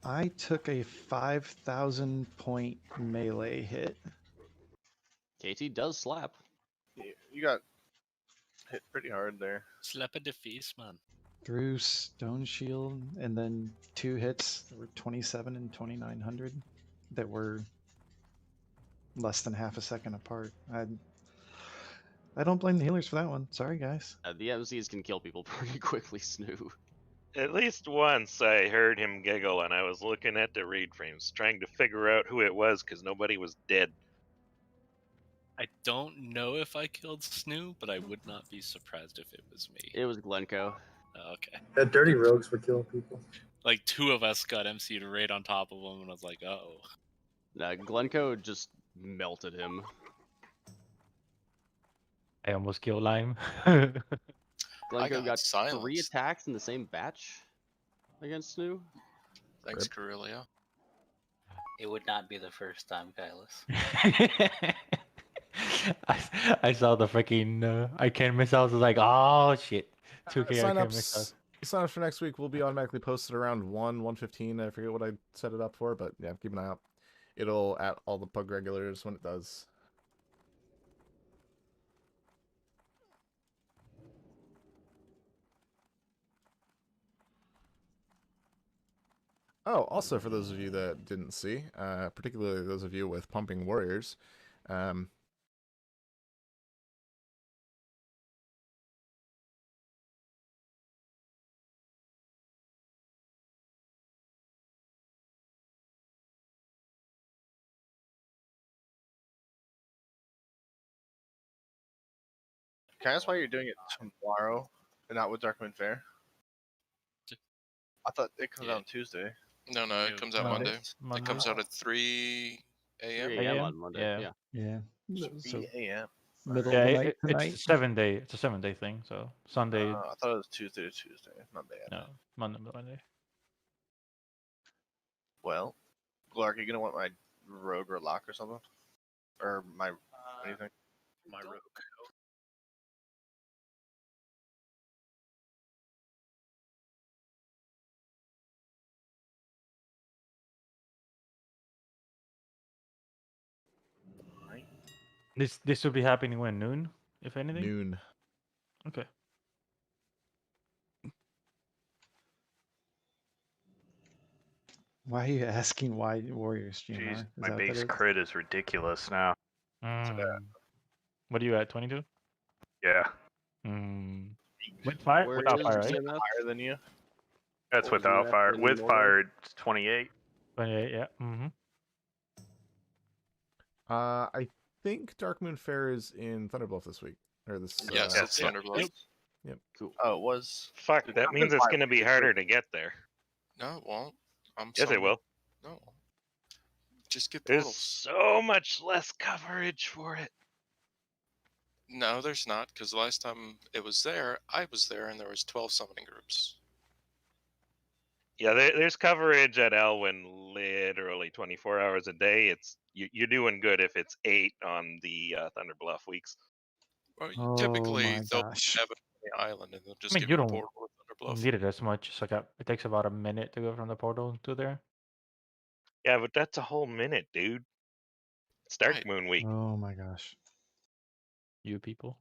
S4: I took a 5,000 point melee hit.
S8: KT does slap.
S20: Yeah, you got hit pretty hard there.
S16: Slap a defeat, man.
S4: Through Stone Shield, and then 2 hits that were 27 and 2900 that were less than half a second apart. I don't blame the healers for that one. Sorry, guys.
S8: The MCs can kill people pretty quickly, Snoo.
S1: At least once I heard him giggle, and I was looking at the read frames, trying to figure out who it was because nobody was dead.
S16: I don't know if I killed Snoo, but I would not be surprised if it was me.
S8: It was Glencoe.
S16: Oh, okay.
S12: That dirty rogues were killing people.
S16: Like 2 of us got MC'd right on top of him, and I was like, uh-oh.
S8: Nah, Glencoe just melted him.
S14: I almost killed Lime.
S8: Glencoe got 3
S13: silenced.
S8: attacks in the same batch against Snoo.
S13: Thanks, Carillia.
S9: It would not be the first time, Kylus.
S14: I saw the freaking I can't miss out. I was like, oh shit. 2K I can't miss out.
S2: Sign-ups for next week will be automatically posted around 1:15. I forget what I set it up for, but yeah, keep an eye out. It'll at all the PUG regulars when it does. Oh, also for those of you that didn't see, particularly those of you with pumping warriors,
S20: Can I ask why you're doing it tomorrow and not with Darkman Fair? I thought it comes out on Tuesday.
S13: No, it comes out Monday. It comes out at 3 a.m.
S8: 3 a.m. on Monday.
S14: Yeah.
S4: Yeah.
S20: 3 a.m.
S4: Middle
S14: Yeah,
S4: of the night
S14: it's
S4: tonight.
S14: a 7-day. It's a 7-day thing. So Sunday.
S20: I thought it was Tuesday to Tuesday. Not bad.
S14: No, Monday.
S20: Well, Clark, are you gonna want my rogue or lock or something, or my anything?
S16: My rogue.
S14: This will be happening when noon, if anything.
S2: Noon.
S14: Okay.
S4: Why are you asking why Warriors, GMR?
S6: Jeez,
S4: Is
S6: my
S4: that what
S6: base
S4: that is?
S6: crit is ridiculous now.
S14: What are you at? 22?
S6: Yeah.
S14: With fire?
S8: Where
S14: Without
S8: is
S14: fire, right?
S8: GMF?
S20: Higher than you?
S6: That's
S8: What was
S6: without
S8: GMF
S6: fire.
S8: in
S6: With
S8: Mobile?
S6: fire, it's 28.
S14: 28, yeah.
S2: I think Darkmoon Fair is in Thunderbluff this week. Or this.
S13: Yes, it's Thunderbluff.
S2: Yep.
S20: Cool. Oh, it was.
S1: Fuck, that means it's going to be harder to get there.
S13: No, it won't.
S1: Yes, it will.
S13: No. Just get
S1: There's
S13: portals.
S1: so much less coverage for it.
S13: No, there's not, because the last time it was there, I was there, and there was 12 summoning groups.
S1: Yeah, there's coverage at Elwyn literally 24 hours a day. You're doing good if it's 8 on the Thunderbluff weeks.
S13: Well,
S4: Oh
S13: typically
S4: my
S13: they'll
S4: gosh.
S13: have it on the island, and they'll just
S14: I mean,
S13: give
S14: you
S13: you a
S14: don't
S13: portal with Thunderbluff.
S14: need it as much. It's like it takes about a minute to go from the portal to there.
S1: Yeah, but that's a whole minute, dude. It's Dark Moon week.
S4: Oh my gosh.
S14: You people.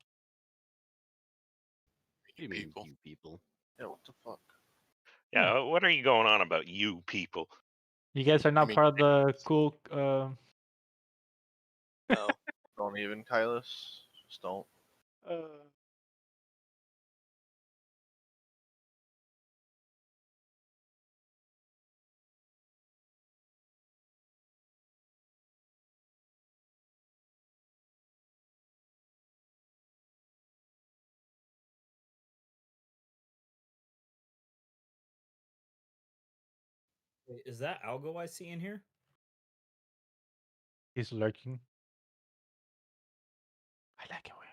S8: What do you mean, you people?
S20: Yeah, what the fuck?
S1: Yeah, what are you going on about, you people?
S14: You guys are not part of the cool.
S20: No. Don't even, Kylus. Just don't.
S3: Wait, is that Algo I see in here?
S14: He's lurking. I like it when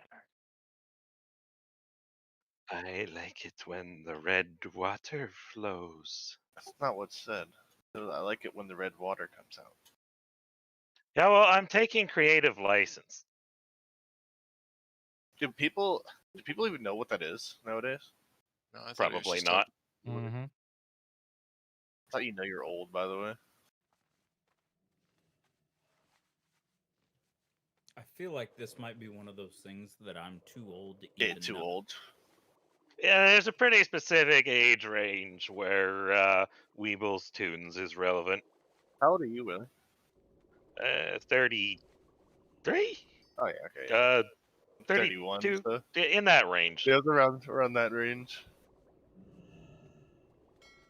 S1: I like it when the red water flows.
S20: That's not what's said. I like it when the red water comes out.
S1: Yeah, well, I'm taking creative license.
S20: Do people even know what that is nowadays?
S13: No, I thought he was
S1: Probably
S13: just
S1: not.
S14: Mm-hmm.
S20: I thought you know you're old, by the way.
S3: I feel like this might be one of those things that I'm too old to
S20: Get too
S3: know.
S20: old.
S1: Yeah, there's a pretty specific age range where Weeble's Tunes is relevant.
S20: How old are you, Willie?
S1: 33?
S20: Oh yeah, okay. 31,
S1: 32?
S20: so
S1: In that range.
S20: yeah, it was around that range.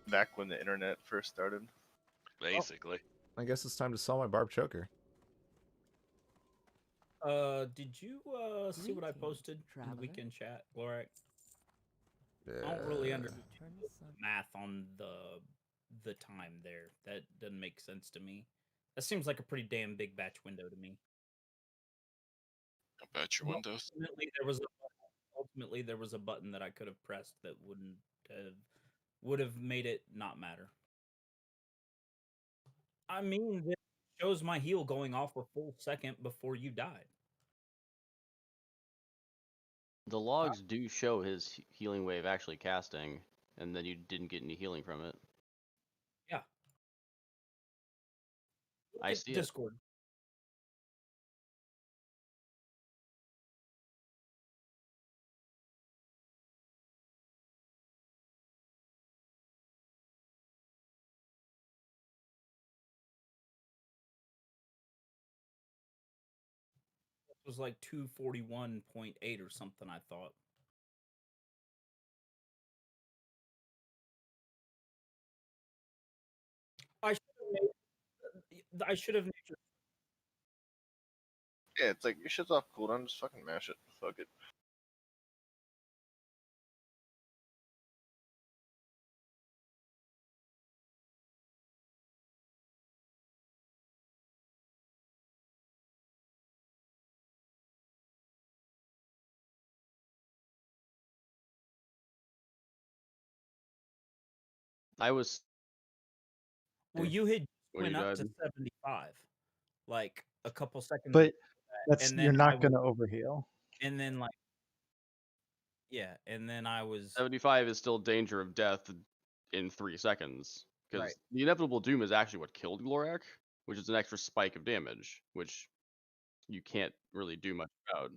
S20: Back when the internet first started.
S1: Basically.
S2: I guess it's time to sell my barb choker.
S3: Did you see what I posted in the weekend chat, Glorak? I don't really understand the math on the time there. That doesn't make sense to me. That seems like a pretty damn big batch window to me.
S13: A batch of windows.
S3: Ultimately, there was a button that I could have pressed that would have made it not matter. I mean, it shows my heal going off a full second before you died.
S8: The logs do show his healing wave actually casting, and then you didn't get any healing from it.
S3: Yeah.
S8: I see
S3: Discord. It was like 241.8 or something, I thought. I should have made sure.
S20: Yeah, it's like your shit's off cooldown, just fucking mash it. Fuck it.
S8: I was.
S3: Well, you had
S8: When
S3: went
S8: you
S3: up
S8: died.
S3: to 75, like a couple seconds.
S4: But
S3: before that,
S4: that's
S3: and
S4: you're
S3: then I
S4: not
S3: was,
S4: gonna overheal.
S3: and then like, yeah, and then I was
S8: 75 is still danger of death in 3 seconds. Because
S3: Right.
S8: the inevitable doom is actually what killed Glorak, which is an extra spike of damage, which you can't really do much about.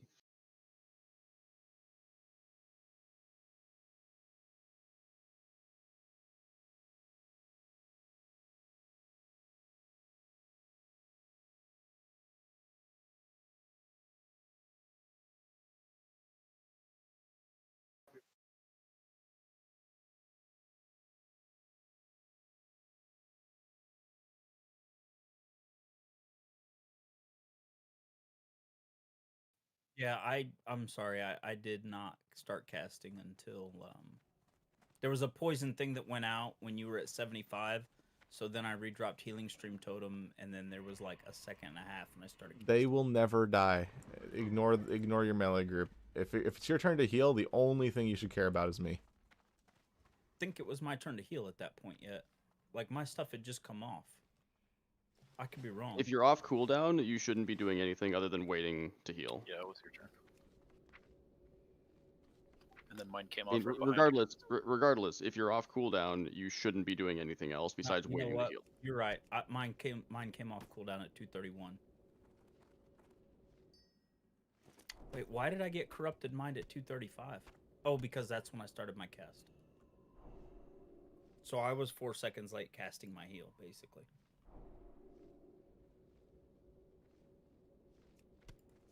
S3: Yeah, I'm sorry. I did not start casting until there was a poison thing that went out when you were at 75. So then I redropped healing stream totem, and then there was like a second and a half, and I started.
S2: They will never die. Ignore your melee group. If it's your turn to heal, the only thing you should care about is me.
S3: Think it was my turn to heal at that point yet. Like my stuff had just come off. I could be wrong.
S8: If you're off cooldown, you shouldn't be doing anything other than waiting to heal.
S9: Yeah, it was your turn. And then mine came
S8: I mean,
S9: off right behind you.
S8: regardless, if you're off cooldown, you shouldn't be doing anything else besides
S3: You know
S8: waiting
S3: what?
S8: to heal.
S3: You're right. Mine came off cooldown at 231. Wait, why did I get corrupted mind at 235? Oh, because that's when I started my cast. So I was 4 seconds late casting my heal, basically.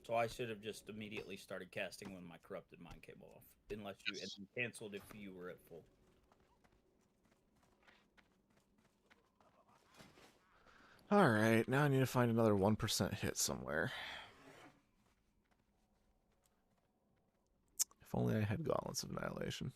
S3: So I should have just immediately started casting when my corrupted mind came off, unless you and canceled if you were at full.
S2: All right, now I need to find another 1% hit somewhere. If only I had Gauntlets of Annihilation.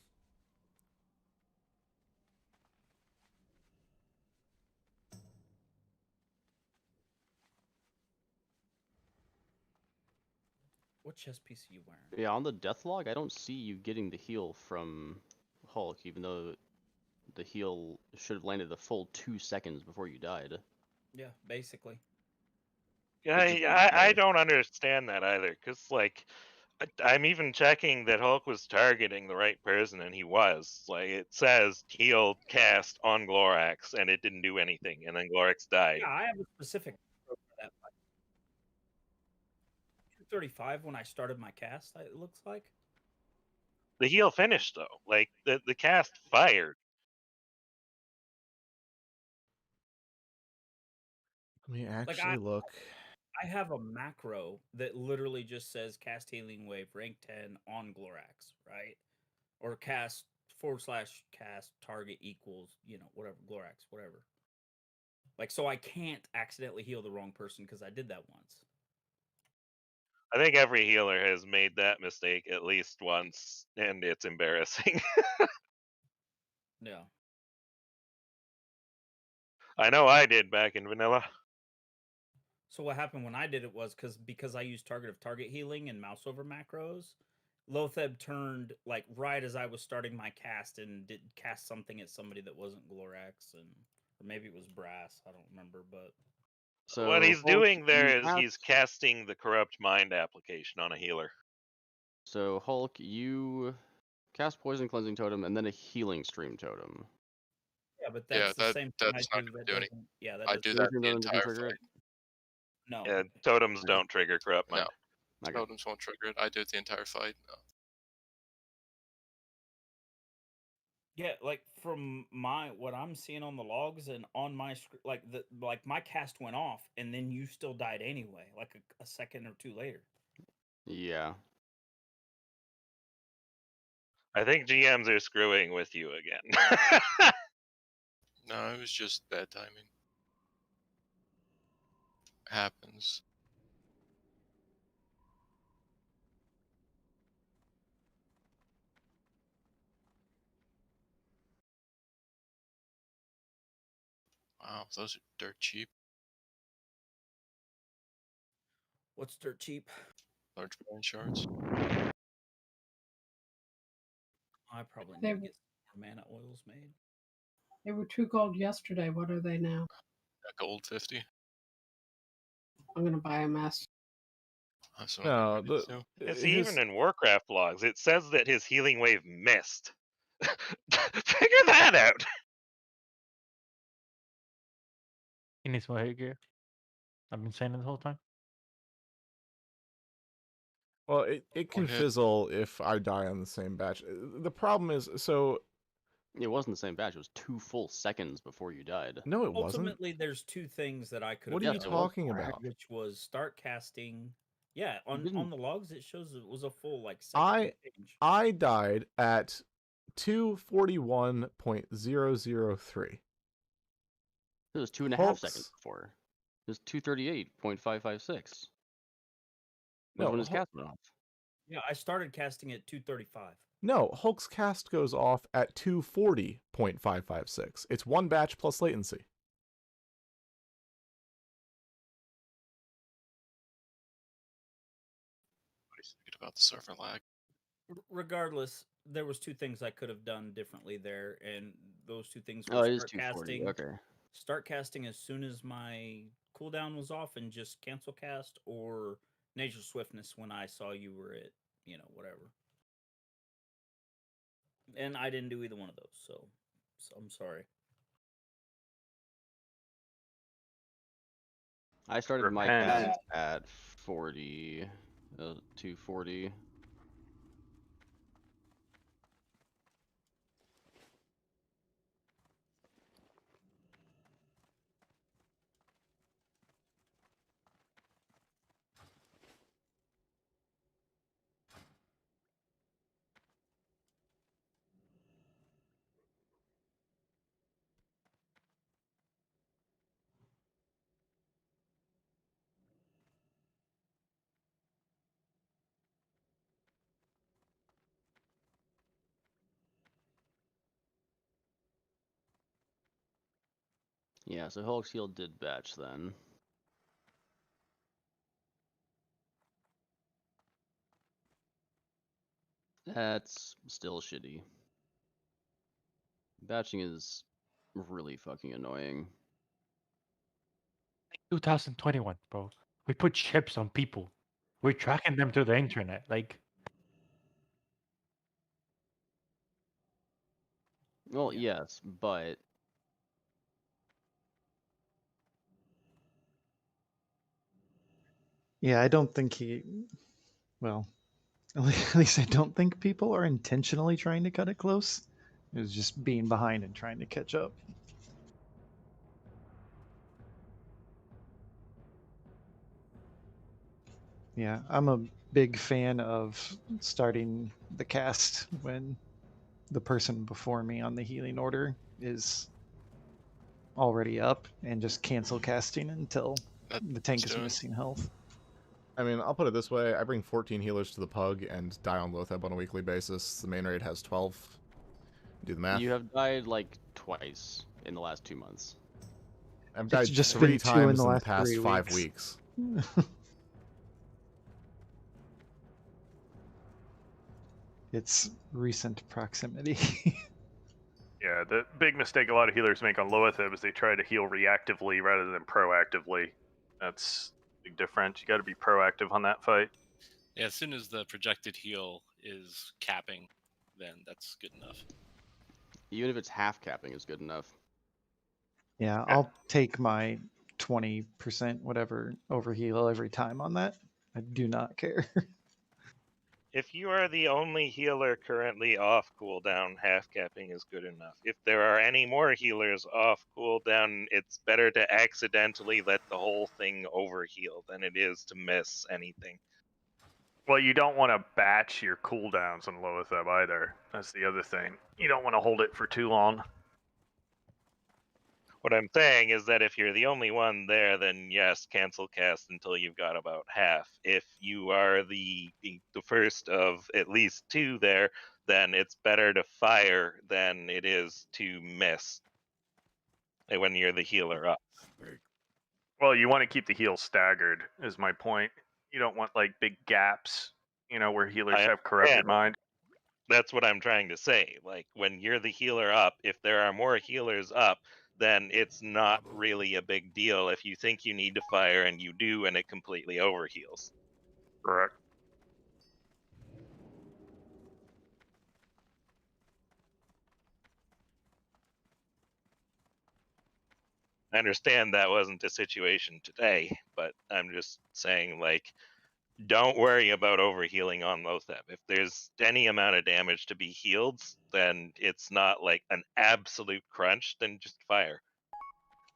S3: What chest piece are you wearing?
S8: Yeah, on the death log, I don't see you getting the heal from Hulk, even though the heal should have landed the full 2 seconds before you died.
S3: Yeah, basically.
S1: Yeah, I don't understand that either, because like I'm even checking that Hulk was targeting the right person, and he was. Like it says heal cast on Glorax, and it didn't do anything, and then Glorax died.
S3: Yeah, I have a specific for that. 235 when I started my cast. It looks like.
S1: The heal finished though. Like the cast fired.
S2: Let me actually look.
S3: I have a macro that literally just says cast healing wave rank 10 on Glorax, right? Or cast / cast target equals, whatever, Glorax, whatever. Like, so I can't accidentally heal the wrong person because I did that once.
S1: I think every healer has made that mistake at least once, and it's embarrassing.
S3: Yeah.
S1: I know I did back in vanilla.
S3: So what happened when I did it was because I used target healing and mouse over macros, Lotheb turned like right as I was starting my cast and did cast something at somebody that wasn't Glorax, or maybe it was Brass. I don't remember, but
S8: so
S1: what he's
S8: Hulk,
S1: doing there
S8: you
S1: is he's casting the corrupt mind application on a healer.
S8: So Hulk, you cast poison cleansing totem and then a healing stream totem.
S3: Yeah, but that's the same thing
S13: that's
S3: I
S13: not
S3: do.
S13: gonna
S3: That
S13: do any.
S3: doesn't. Yeah, that
S13: I
S3: doesn't.
S13: do
S8: Healing
S13: that
S8: stream
S13: the
S8: totem doesn't
S13: entire
S8: trigger
S13: fight.
S8: it.
S3: No.
S1: Yeah, totems don't trigger corrupt mind.
S13: No.
S8: Okay.
S13: Totems won't trigger it. I do it the entire fight. No.
S3: Yeah, like from what I'm seeing on the logs and on my screen, like my cast went off and then you still died anyway, like a second or two later.
S8: Yeah.
S1: I think GMs are screwing with you again.
S13: No, it was just bad timing. Happens. Wow, those are dirt cheap.
S3: What's dirt cheap?
S13: Large blind shards.
S3: I probably
S15: They
S3: need to get some more mana oils made.
S15: They were 2 gold yesterday. What are they now?
S13: Gold 50.
S15: I'm gonna buy a mess.
S13: That's what
S2: No,
S13: I'm gonna do.
S1: See, even in Warcraft logs, it says that his healing wave missed. Figure that out.
S14: He needs more hate gear. I've been saying it the whole time.
S2: Well, it can fizzle if I die on the same batch. The problem is, so
S8: it wasn't the same batch. It was 2 full seconds before you died.
S2: No, it wasn't.
S3: Ultimately, there's two things that I could.
S2: What are you talking about?
S3: Which was start casting. Yeah, on the logs it shows it was a full like second change.
S2: I died at 241.003.
S8: It was 2.5 seconds before. It was 238.556.
S2: No,
S8: when his cast went off.
S3: Yeah, I started casting at 235.
S2: No, Hulk's cast goes off at 240.556. It's one batch plus latency.
S13: What are you thinking about the server lag?
S3: Regardless, there was two things I could have done differently there, and those two things
S8: Oh,
S3: were
S8: it is
S3: start
S8: 240.
S3: casting.
S8: Okay.
S3: Start casting as soon as my cooldown was off and just cancel cast, or Nature Swiftness when I saw you were at, whatever. And I didn't do either one of those, so I'm sorry.
S8: I started my cast at 40, 240. Yeah, so Hulk's heal did batch then. That's still shitty. Batching is really fucking annoying.
S14: 2021, bro. We put chips on people. We're tracking them through the internet. Like,
S8: Well, yes, but
S4: Yeah, I don't think he. Well, at least I don't think people are intentionally trying to cut it close. It was just being behind and trying to catch up. Yeah, I'm a big fan of starting the cast when the person before me on the healing order is already up and just cancel casting until the tank is missing health.
S2: I mean, I'll put it this way. I bring 14 healers to the PUG and die on Lotheb on a weekly basis. The main raid has 12. Do the math.
S8: you have died like twice in the last 2 months.
S2: I've
S4: It's
S2: died
S4: just
S2: 3
S4: been 2 in
S2: times
S4: the
S2: in the
S4: last
S2: past
S4: 3
S2: 5
S4: weeks.
S2: weeks.
S4: It's recent proximity.
S6: Yeah, the big mistake a lot of healers make on Loetheb is they try to heal reactively rather than proactively. That's a big difference. You got to be proactive on that fight.
S16: Yeah, as soon as the projected heal is capping, then that's good enough.
S8: Even if it's half capping is good enough.
S4: Yeah, I'll take my 20% whatever overheal every time on that. I do not care.
S1: If you are the only healer currently off cooldown, half capping is good enough. If there are any more healers off cooldown, it's better to accidentally let the whole thing overheal than it is to miss anything.
S6: Well, you don't want to batch your cooldowns on Loetheb either. That's the other thing. You don't want to hold it for too long.
S1: What I'm saying is that if you're the only one there, then yes, cancel cast until you've got about half. If you are the first of at least 2 there, then it's better to fire than it is to miss when you're the healer up.
S6: Well, you want to keep the heals staggered, is my point. You don't want like big gaps, where healers have corrupted mind.
S1: That's what I'm trying to say. Like, when you're the healer up, if there are more healers up, then it's not really a big deal if you think you need to fire and you do and it completely overheals.
S6: Correct.
S1: I understand that wasn't the situation today, but I'm just saying, like, don't worry about overhealing on Lotheb. If there's any amount of damage to be healed, then it's not like an absolute crunch, then just fire.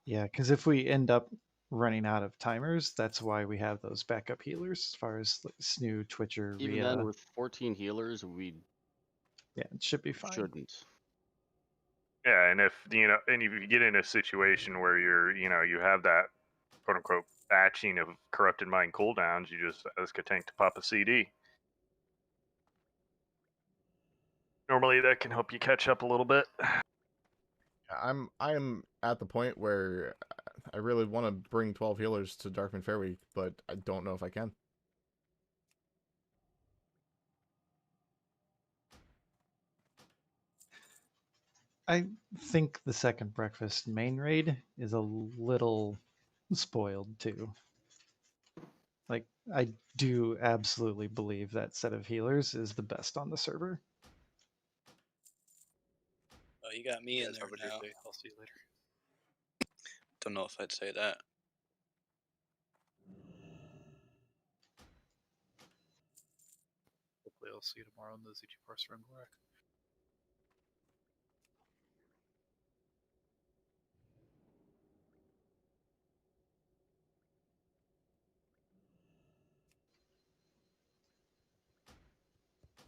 S4: Yeah, because if we end up running out of timers, that's why we have those backup healers as far as like Snoo, Twitcher,
S8: Even
S4: Rhea.
S8: then, with 14 healers, we
S4: Yeah, it should be fine.
S8: shouldn't.
S6: Yeah, and if you get in a situation where you have that quote unquote batching of corrupted mind cooldowns, you just ask a tank to pop a CD. Normally that can help you catch up a little bit.
S2: I'm at the point where I really want to bring 12 healers to Darkman Fair Week, but I don't know if I can.
S4: I think the second breakfast main raid is a little spoiled too. Like, I do absolutely believe that set of healers is the best on the server.
S10: Oh, you got me in there now. I'll see you later. Don't know if I'd say that. Hopefully I'll see you tomorrow in the ZG Parser and Glorak.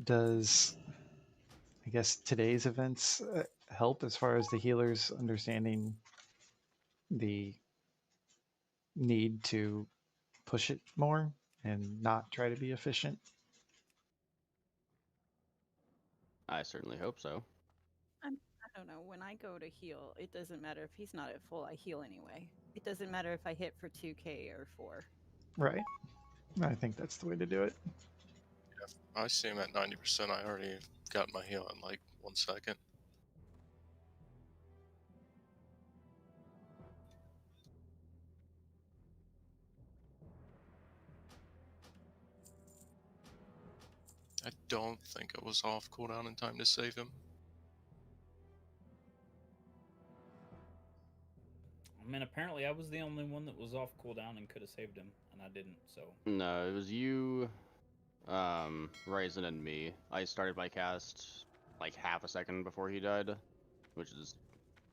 S4: Does, I guess, today's events help as far as the healers understanding the need to push it more and not try to be efficient?
S8: I certainly hope so.
S22: I don't know. When I go to heal, it doesn't matter if he's not at full, I heal anyway. It doesn't matter if I hit for 2k or 4.
S4: Right. I think that's the way to do it.
S13: I see him at 90%. I already got my heal in like 1 second. I don't think I was off cooldown in time to save him.
S3: I mean, apparently I was the only one that was off cooldown and could have saved him, and I didn't. So
S8: No, it was you, Ryzen, and me. I started my cast like half a second before he died, which is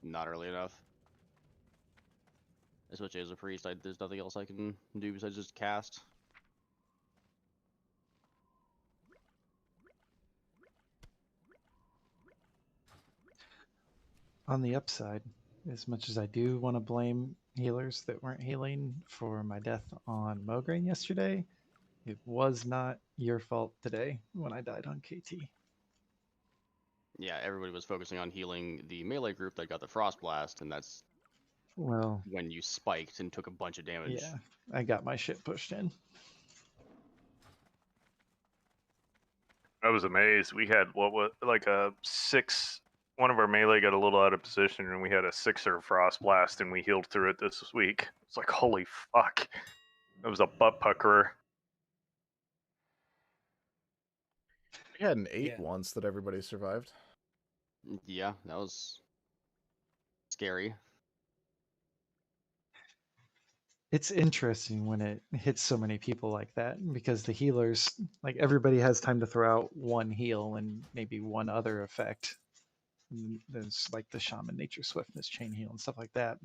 S8: not early enough. Especially as a priest, there's nothing else I can do besides just cast.
S4: On the upside, as much as I do want to blame healers that weren't healing for my death on Mograine yesterday, it was not your fault today when I died on KT.
S8: Yeah, everybody was focusing on healing the melee group that got the Frost Blast, and that's
S4: Well,
S8: when you spiked and took a bunch of damage.
S4: yeah, I got my shit pushed in.
S6: I was amazed. We had what was like a 6. One of our melee got a little out of position, and we had a 6er Frost Blast, and we healed through it this week. It's like, holy fuck. That was a butt puckerer.
S2: We had an 8 once that everybody survived.
S8: Yeah, that was scary.
S4: It's interesting when it hits so many people like that, because the healers, like, everybody has time to throw out one heal and maybe one other effect. And there's like the Shaman Nature Swiftness chain heal and stuff like that.